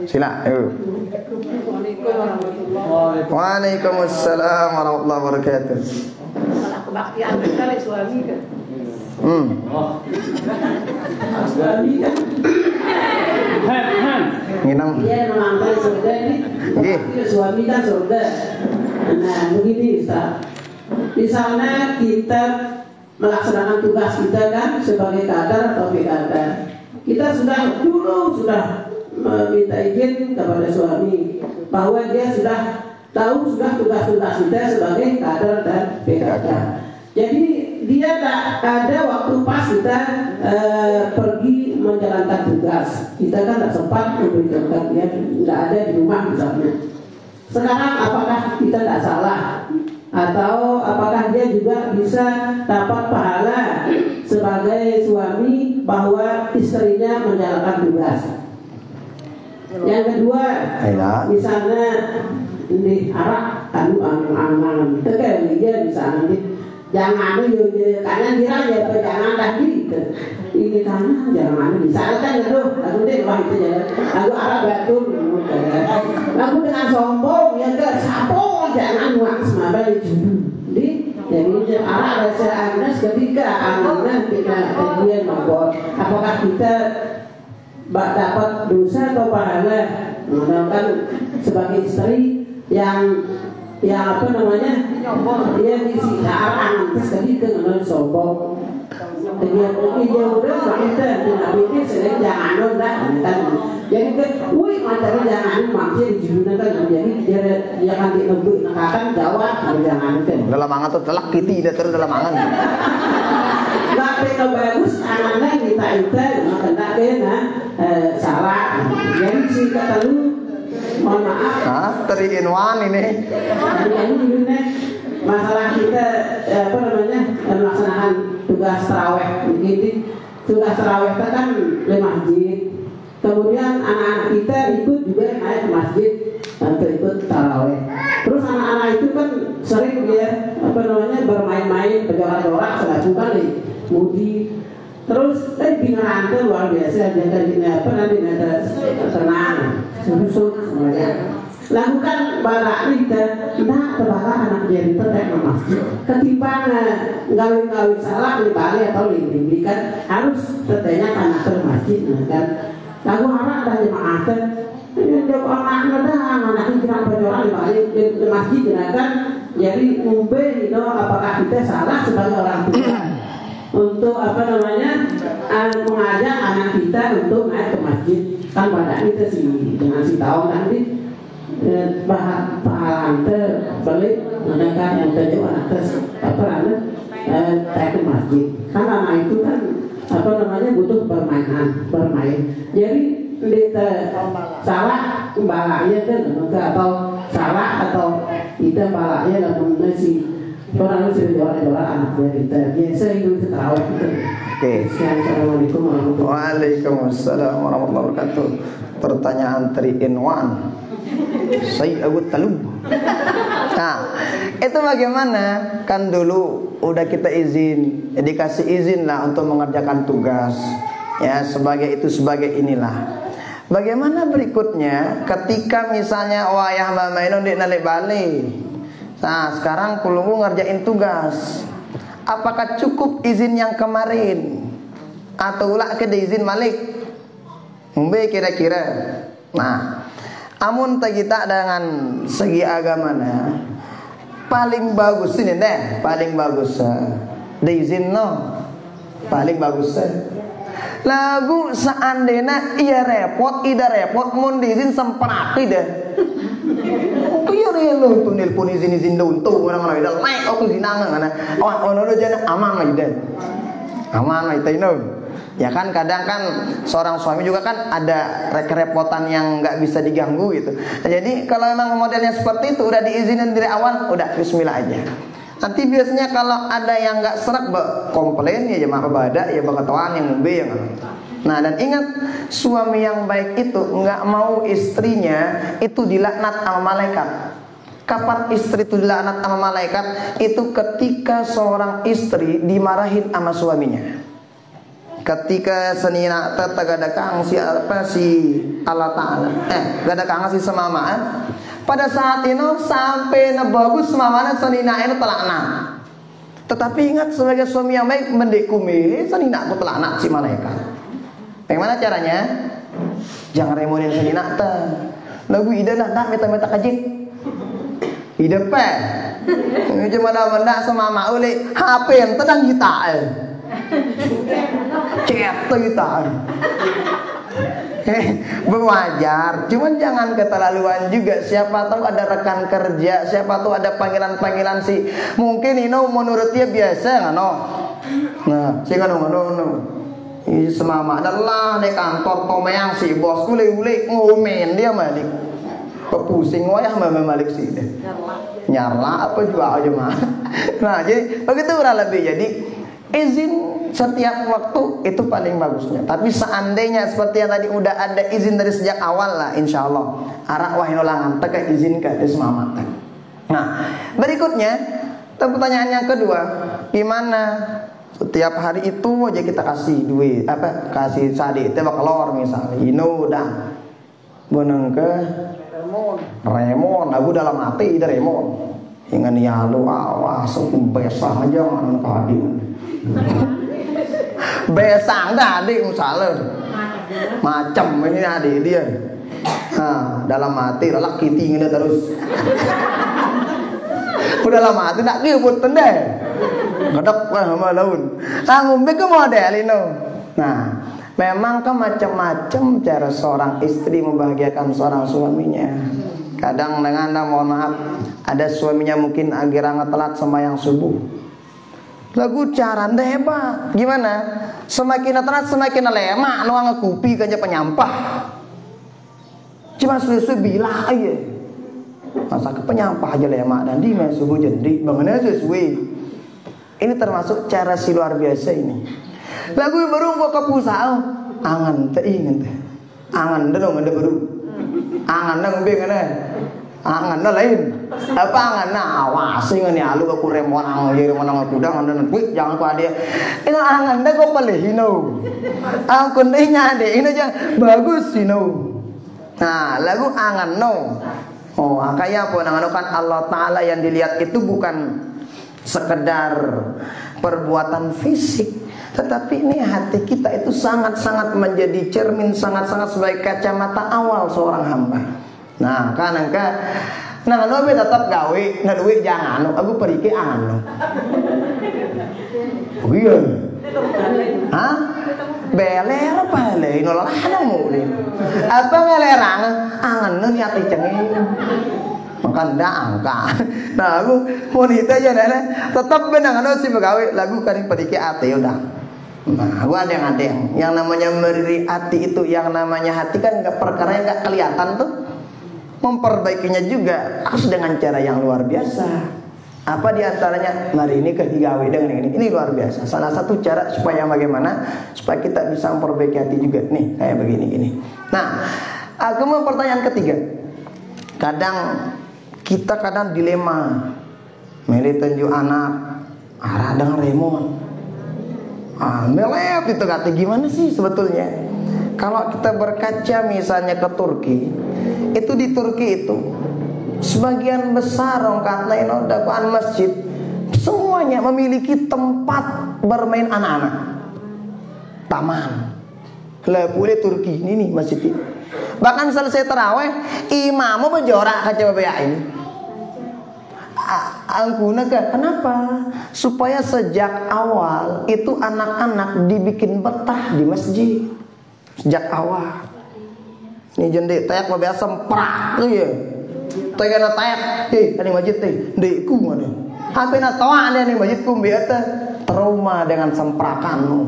Sila. Waalaikumsalam warahmatullahi wabarakatuh.
Kebaktian sekali suami kan.
Suami kan.
Nginang.
Dia mengantar surga ini. Suami kan surga. Nah begini Ustaz. Di sana kita melaksanakan tugas kita kan sebagai kadar atau kadar. Kita sudah meminta izin kepada suami bahwa dia sudah tahu tugas-tugas kita sebagai kader dan PKK. Jadi dia tak ada waktu pas kita pergi menjalankan tugas. Kita kan tak sempat memberikan dia tidak ada di rumah misalnya. Sekarang apakah kita tak salah? Atau apakah dia juga bisa dapat pahala sebagai suami bahwa istrinya menjalankan tugas? Yang kedua, misalnya di arah angan tegal dia misalnya jangan kanan kira ya jangan tadi ini kanan jangan misalnya kan aku deh wah itu jalan aku arah batu aku dengan sombong ya enggak sapo jangan waks mabal di jadi arah rasa anas ketika anak kita kemudian membuat apakah kita dapat dosa atau pahala menggunakan sebagai istri yang apa namanya dia diisi arah terus tadi ke menurut sombong dia udah kita tidak pikir sedang jangan kan jadi kan wih materi jangan maksudnya digunakan jadi dia akan dilebih nakakan jawab jangan kan
dalam angan tuh telak kiti terus dalam angan
nggak pernah bagus anaknya kita kena kena salah jadi sih kata lu mohon maaf
3 in 1 ini
masalah kita apa namanya melaksanakan tugas tarawih begitu. Tugas tarawih kita kan di masjid, kemudian anak-anak kita ikut juga naik ke masjid untuk ikut tarawih. Terus anak-anak itu kan sering dia apa namanya bermain-main berjorak-jorak selaku kali mudi. Terus bingung luar biasa dia kan apa nanti ada tenang susut semuanya. Lakukan barak kita terbakar anak jadi terkait masjid. Ketimbang ngawin salah di balik atau di kan harus tertanya anak masjid kan. Lagu harap dah jemaah kan. Dia anak kita berdoa di balik di masjid kan. Jadi mungkin itu apakah kita salah sebagai orang tua untuk apa namanya mengajak anak kita untuk naik ke masjid kan pada kita sih dengan si tahu nanti pahala ante balik menekan yang terjadi atas apa namanya ke masjid. Kan anak itu kan apa namanya butuh bermain. Jadi kita salah balaknya kan atau salah atau kita balaknya dalam nasi orang itu jual anaknya kita biasa itu terawih kita.
Oke.
Assalamualaikum warahmatullahi wabarakatuh.
Waalaikumsalam warahmatullahi wabarakatuh. Pertanyaan 3 in 1. Saya Abu Talib. Nah, itu bagaimana? Kan dulu udah kita dikasih izin lah untuk mengerjakan tugas. Ya, sebagai inilah. Bagaimana berikutnya ketika misalnya wayah mama ino dik nalik balik. Nah, sekarang kulungu ngerjain tugas. Apakah cukup izin yang kemarin atau ulah ke izin malik? Mbe kira-kira. Nah, amun kita dengan segi agamanya paling bagus ini deh, paling bagus diizin no. Paling bagus lagu seandainya iya repot, ida repot mun diizin semprati deh. Oh iya relo tuh nelpon izin dulu tuh orang-orang ida naik aku sinangan ana. Ono jana aman deh. Aman itu ya kan kadang kan seorang suami juga kan ada kerepotan yang nggak bisa diganggu gitu. Nah, jadi kalau memang modelnya seperti itu udah diizinin dari awal, udah bismillah aja. Nanti biasanya kalau ada yang nggak serak komplain ya jemaah ibadah ya bangkatuan yang ngombe yang. Nah dan ingat suami yang baik itu nggak mau istrinya itu dilaknat sama malaikat. Kapan istri itu dilaknat sama malaikat? Itu ketika seorang istri dimarahin sama suaminya. Ketika senina gada kang si Allah Ta'ala gada kang si semamaan pada saat itu sampai bagus semamana senina itu telakna. Tetapi ingat sebagai suami yang baik mendekumi senina aku telakna si malaikat. Bagaimana caranya? Jangan remonin senina lagu ida nak meta kajik ida pe cuma dah semama uli HP yang tedang kita cek kita berwajar, cuman jangan keterlaluan juga. Siapa tahu ada rekan kerja, siapa tahu ada panggilan sih. Mungkin menurut dia biasa no. Nah, sih kan no. Semama adalah di kantor tomeyang si bos ule ngomen dia balik. Kepusing wayah balik sih deh. Nyarla apa juga aja mah. Nah, jadi begitu kurang lebih. Jadi izin setiap waktu itu paling bagusnya. Tapi seandainya seperti yang tadi udah ada izin dari sejak awal lah, insya Allah arak wahinolangan teka izin ke desmama. Nah berikutnya pertanyaan yang kedua, gimana setiap hari itu aja kita kasih duit kasih sadi tebak kelor misalnya udah boneng ke Remon aku dalam hati dari Remon ingat ya lu awas besar aja mana kadi besang dah adik misalnya macam ini adik dia dalam hati lelaki tinggi terus udah lama hati nak kibut tende ngadek sama laun ngombe ke model ini. Nah memang kan macam-macam cara seorang istri membahagiakan seorang suaminya. Kadang dengan mohon maaf ada suaminya mungkin akhirnya telat sembahyang subuh. Lagu cara hebat. Gimana? Semakin telat semakin lemak nuang ngekupi kerja penyampah. Cuma susu bilah aja. Masa ke penyampah aja lemak dan di subuh jadi bagaimana sesuai. Ini termasuk cara si luar biasa ini. Lagu baru gua ke pusat angan teh ingat teh. Angan dong ada baru. Angan dong bengana. Angan dah lain. Apa angan nah awas ngani alu aku remon ang kudang dan kuik jangan ku dia. Ini angan dah kau pilih hino. Aku deh nyade ini aja bagus hino. Nah lagu angan no. Oh kayak apa namanya kan Allah Ta'ala yang dilihat itu bukan sekedar perbuatan fisik, tetapi ini hati kita itu sangat-sangat menjadi cermin, sangat-sangat sebagai kacamata awal seorang hamba. Nah kan angka nah lo tetap gawe nah duit jangan aku pergi ke anu oh iya hah beler apa le inolah ada mulai apa belerang angan lo niat cengeng makan dah angka. Nah aku mau nita aja nenek tetap benang anu si pegawai lagu karing pedike ate udah. Nah aku ada yang namanya meriri hati itu, yang namanya hati kan nggak perkara yang nggak kelihatan tuh. Memperbaikinya juga harus dengan cara yang luar biasa. Apa diantaranya? Mari ini digawe dengan ini luar biasa. Salah satu cara supaya bagaimana supaya kita bisa memperbaiki hati juga nih kayak begini. Nah, aku mau pertanyaan ketiga. Kita kadang dilema, milih tunjuk anak, arah dengan remon. Melet itu kata gimana sih sebetulnya? Kalau kita berkaca misalnya ke Turki, itu di Turki itu sebagian besar orang kata dakwaan masjid semuanya memiliki tempat bermain anak-anak, taman. Lah boleh Turki ini masjid ini. Bahkan selesai taraweh, imam berjorak kaca bapak ini. Kenapa? Supaya sejak awal itu anak-anak dibikin betah di masjid. Sejak awal. Ini jendek tayak bapak semprak tuh ya. Tayak na tayak, ada masjid teh, dekku mana? Hampir na tawa ada nih masjid kumbiata trauma dengan semprakanmu.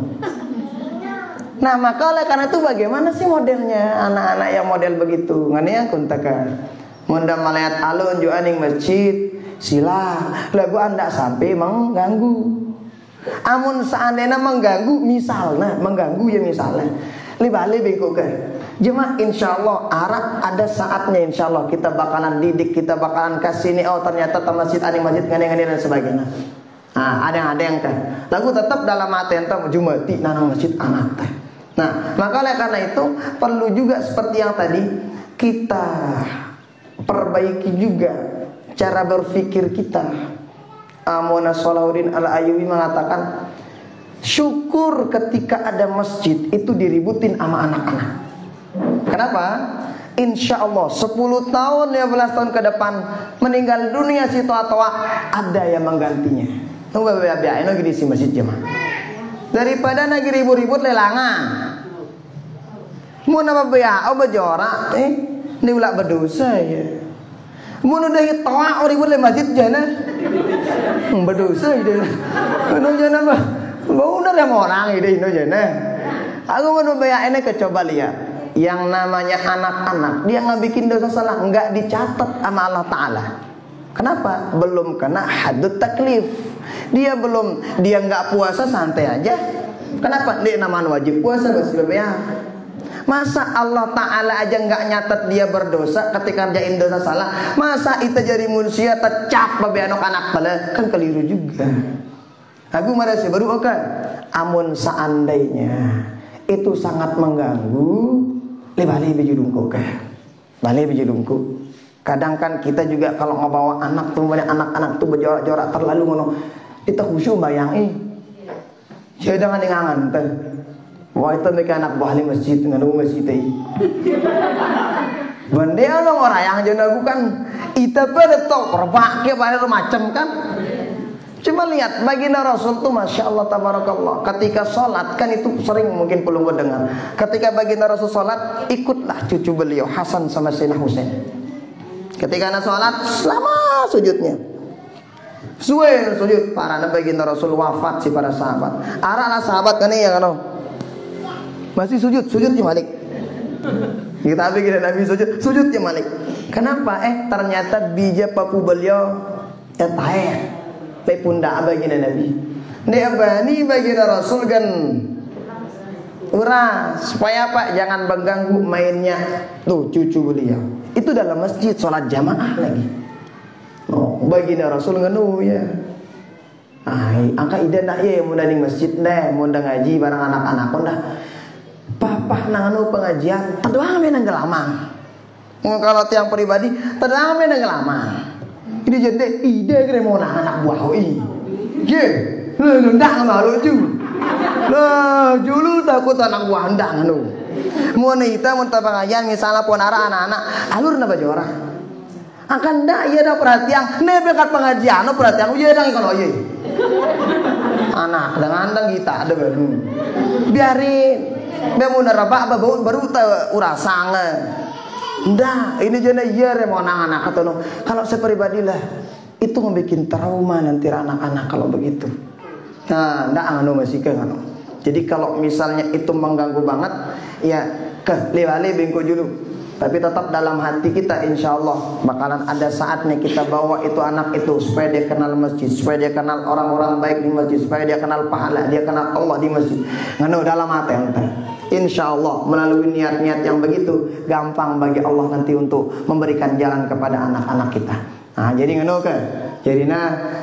Nah maka oleh karena itu bagaimana sih modelnya anak-anak yang model begitu? Ngani yang kuntakan. Munda malayat alun juga ning masjid sila lagu anda sampai mengganggu. Amun seandainya mengganggu misalnya libali bengkok ke jemaah insyaallah arah ada saatnya insyaallah kita bakalan didik, kita bakalan kasih nih ternyata masjid ngani dan sebagainya. Nah ada yang kan lagu tetap dalam hati enta jumati nang masjid anak teh. Nah maka oleh karena itu perlu juga seperti yang tadi kita perbaiki juga cara berpikir kita. Amona Salahuddin Al-Ayyubi mengatakan syukur ketika ada masjid itu diributin sama anak-anak. Kenapa? Insya Allah 10 tahun 15 tahun ke depan meninggal dunia si tua-tua ada yang menggantinya. Tunggu biar gini si masjid jemaah. Daripada lagi ribut-ribut lelangan. Mau nama biar berjorak ini ulah berdosa ya. Mau udah toa ribut le masjid jana. Berdosa ide. Ono jana mah. Mau udah orang ide ino jana. Aku mau bayar ini coba lihat. Yang namanya anak-anak dia nggak bikin dosa salah nggak dicatat sama Allah Taala. Kenapa? Belum kena hadut taklif. Dia nggak puasa santai aja. Kenapa? Dia namanya wajib puasa ya. Masa Allah Ta'ala aja nggak nyatet dia berdosa ketika ngerjain dosa salah. Masa itu jadi manusia tercap babe anak pala kan keliru juga. Aku merasa baru oke. Amun seandainya itu sangat mengganggu, balik bejudungku ke. Balik bejudungku. Kadang kan kita juga kalau ngebawa anak tuh banyak anak-anak tuh berjorak-jorak terlalu ngono. Kita khusyuk bayangin. Saya jangan ngangan teh. Wah itu mereka anak buah di masjid dengan masjid ini. Benda lo orang yang jenak bukan itu pada tok perpakai pada macam kan. Coba lihat baginda Rasul tuh masya Allah tabarakallah. Ketika sholat kan itu sering mungkin belum gue dengar. Ketika baginda Rasul sholat ikutlah cucu beliau Hasan sama Sayyidina Husain. Ketika anak sholat selama sujudnya. Sujud para baginda Rasul wafat si para sahabat. Arahlah sahabat kan ya kan. Masih sujudnya Malik. Kita bikin Nabi sujudnya Malik. Kenapa? Ternyata bija papu beliau tae punda baginda Nabi. Dia bani baginda Rasul kan supaya apa? Jangan mengganggu mainnya tuh cucu beliau. Itu dalam masjid sholat jamaah lagi. Baginda Rasul ngenu ya. Angka ide nak ya mau dari masjid deh, mau ngaji bareng anak-anak dah. Papa nanganu pengajian terdoang menang gelamang. Kalau tiang pribadi terdoang menang gelamang. Ini jadi ide kira mau anak buah ini. Ye, lu ndak malu ju. Lah, julu takut anak buah ndak nganu. Mau nita mau pengajian misalnya pun arah anak-anak alur na bajora. Akan ndak iya dah perhatian, ne bekat pengajian no perhatian iya dah kalau iya. Anak dengan kita ada baru. Biarin. Bemuna rabak baru urasang. Ndak, ini jana iya mau anak-anak atau no. Kalau saya pribadilah itu membuat trauma nanti anak-anak kalau begitu. Nah, ndak anu masih ke anu. Jadi kalau misalnya itu mengganggu banget, ya ke lewale bengko dulu. Tapi tetap dalam hati kita insya Allah bakalan ada saatnya kita bawa itu anak itu supaya dia kenal masjid, supaya dia kenal orang-orang baik di masjid, supaya dia kenal pahala, dia kenal Allah di masjid. Nganu dalam hati ente. Insya Allah melalui niat-niat yang begitu gampang bagi Allah nanti untuk memberikan jalan kepada anak-anak kita. Nah jadi nganu ke, jadi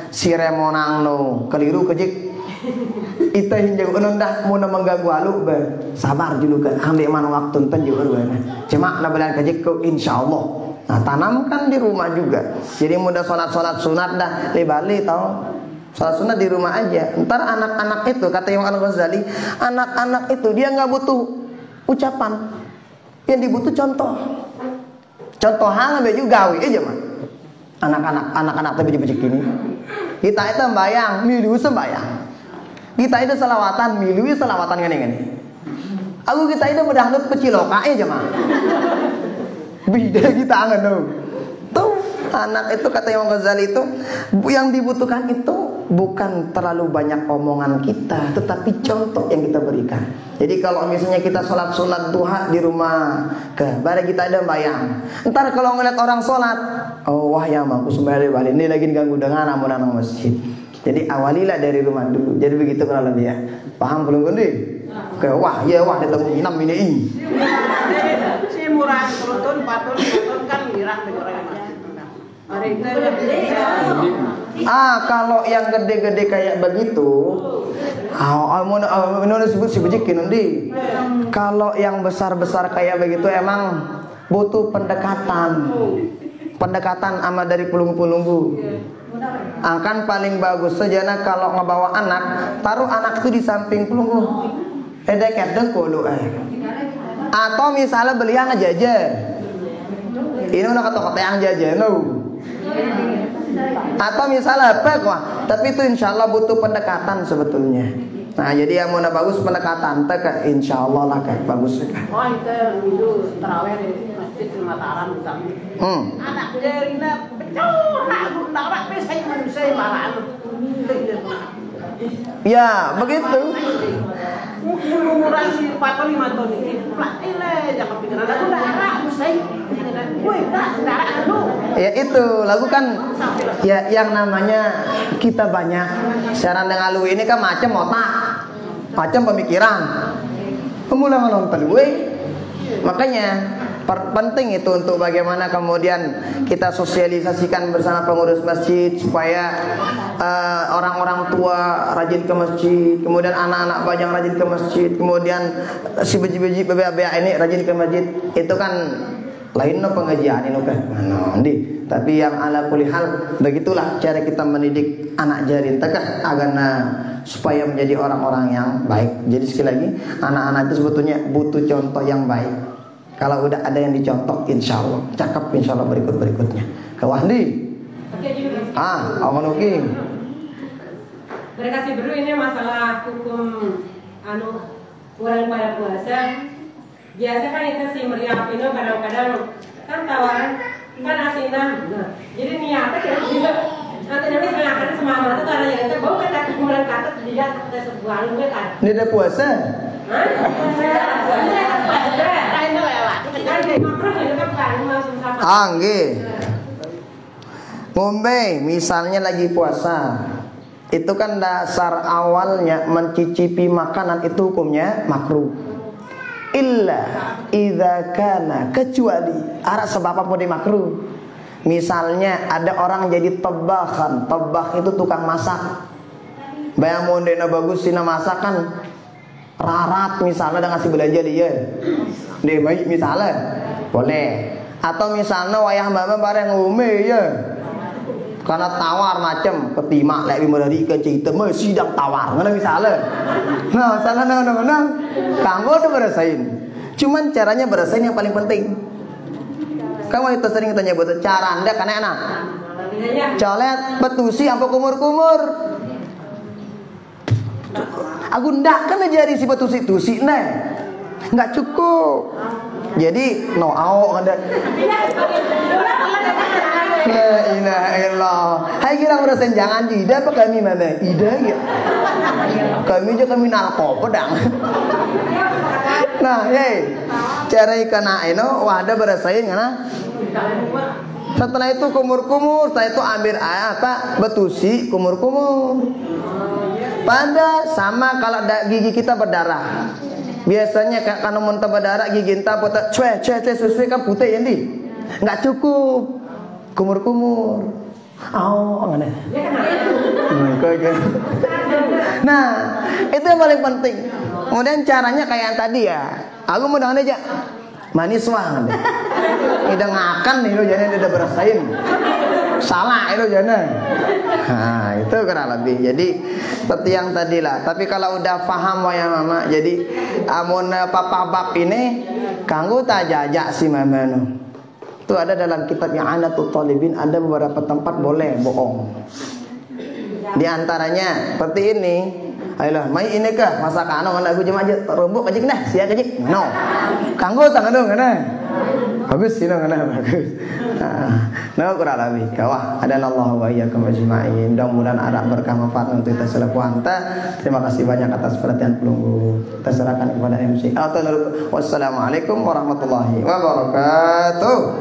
si remonang no keliru kejik. Ita hinjau unundah muna mengganggu alu ber sabar dulu kan ambil mana waktu enten juga cuma na belan kajik ko insyaallah. Nah tanamkan di rumah juga. Jadi mudah sholat sunat dah lebali tau. Sholat sunat di rumah aja. Ntar anak-anak itu kata Imam Al-Ghazali, anak-anak itu dia nggak butuh ucapan, yang dibutuh contoh. Contoh hang baju gawe aja mah. Anak-anak tapi baju begini. Kita itu sembayang, milu sembayang. Kita itu selawatan, milui selawatan gini-gini. Aku kita itu berdangdut peciloka aja mah. Beda kita angan dong. Tuh anak itu kata Imam Ghazali itu yang dibutuhkan itu bukan terlalu banyak omongan kita, tetapi contoh yang kita berikan. Jadi kalau misalnya kita sholat duha di rumah, bareng kita ada bayang. Ntar kalau ngeliat orang sholat, oh wah ya mampu sembahyang balik ini lagi ganggu dengan amun-amun masjid. Jadi awalilah dari rumah dulu. Jadi begitu kalau lebih ya. Paham belum kundi? Oke, wah ketemu 6 ini.
Si murah turun patun kan mirah orang
kalau yang gede-gede kayak begitu, disebut si bejikin undi. Kalau yang besar-besar kayak begitu emang butuh pendekatan sama dari pulung-pulunggu. Kan paling bagus saja kalau ngebawa anak, taruh anak itu di samping pelunggu. Atau misalnya beli yang jajan. Ini udah kata-kata yang jajan no. Atau misalnya apa kok? Tapi itu insya Allah butuh pendekatan sebetulnya. Nah jadi yang mau bagus pendekatan, insya Allah lah kayak bagus.
Oh itu terawih di masjid Mataram misalnya. Anak jarina betul, nak pesai manusia malah.
Ya begitu.
Umuran si 45 tahun ini, pelatih jangan pikiran aku darah, musai.
Ya itu lagu kan ya yang namanya kita banyak siaran dengan lu ini kan macam otak, macam pemikiran. Kemudian nonton gue, makanya penting itu untuk bagaimana kemudian kita sosialisasikan bersama pengurus masjid supaya orang-orang tua rajin ke masjid, kemudian anak-anak bajang rajin ke masjid, kemudian si beji-beji BBA ini rajin ke masjid. Itu kan lain no pengajian ini kan. Tapi yang ala kulli hal begitulah cara kita mendidik anak jarin tegak agana supaya menjadi orang-orang yang baik. Jadi sekali lagi anak-anak itu sebetulnya butuh contoh yang baik. Kalau udah ada yang dicontoh, insya Allah cakep, insya Allah berikutnya. Kawahdi. Aman oke.
Berkasih dulu ini masalah hukum kurang pada puasa. Biasa kan itu si meriam itu kadang-kadang kan tawaran kan asinan. Jadi niatnya kita juga nanti sebenarnya semangat itu karena yang itu bau kata kemudian kata dia kata sebuah lu kan.
Ini ada puasa? Nggih. Ngombe misalnya lagi puasa. Itu kan dasar awalnya mencicipi makanan itu hukumnya makruh. Illa idza kana, kecuali ada sebab apa di makruh. Misalnya ada orang jadi tebakhan. Tebak itu tukang masak. Bayang mondena bagus sina masakan rarat misalnya udah ngasih belanja dia. Dia baik misalnya boleh. Atau misalnya wayah mbak bareng ngume ya. Karena tawar macam ketimak lek bimodari ke cerita sidang tawar ngono misalnya. Nah, salah nang kanggo tuh berasain. Cuman caranya berasain yang paling penting. Kamu itu sering tanya buat cara Anda kan enak. Colet betusi sampai kumur-kumur. Aku ndak kan jadi si betusi-tusi nah. Enggak cukup. Jadi no awak ada. La ilaha illallah. Hai kira urusan jangan ida apa kami mana? Ida ya. Kami aja kami narko pedang. Nah, cara ikan aeno wadah berasain ngana. Setelah itu kumur-kumur, setelah itu ambil apa? Betusi kumur-kumur. Pada sama kalau gigi kita berdarah. Biasanya kalau muntah berdarah gigi kita putar cuek sesuai kan putih ya di. Enggak cukup. Kumur-kumur. Ngene. Nah, itu yang paling penting. Kemudian caranya kayak yang tadi ya. Aku mau dengan aja manis wang. Udah ngakan nih lo jangan udah berasain. Salah itu jangan. Nah, itu kurang lebih. Jadi seperti yang tadi lah. Tapi kalau udah paham ya mama, jadi amun papa bab ini kanggo tak jajak si mama no. Itu ada dalam kitab yang Anatul Talibin, ada beberapa tempat boleh bohong. Di antaranya seperti ini. Ayolah, mai ini kah masakan anak aku cuma aja rombok aja kena, sia aja. No. Kanggo tangan dong kena. Bagus sih kena bagus. Nah, kurang lebih. Kawah ada Allah wa iyyakum ajma'in. Mudah-mudahan ada berkah manfaat untuk kita selaku. Terima kasih banyak atas perhatian pelunggu. Kita serahkan kepada MC. Wassalamualaikum warahmatullahi wabarakatuh.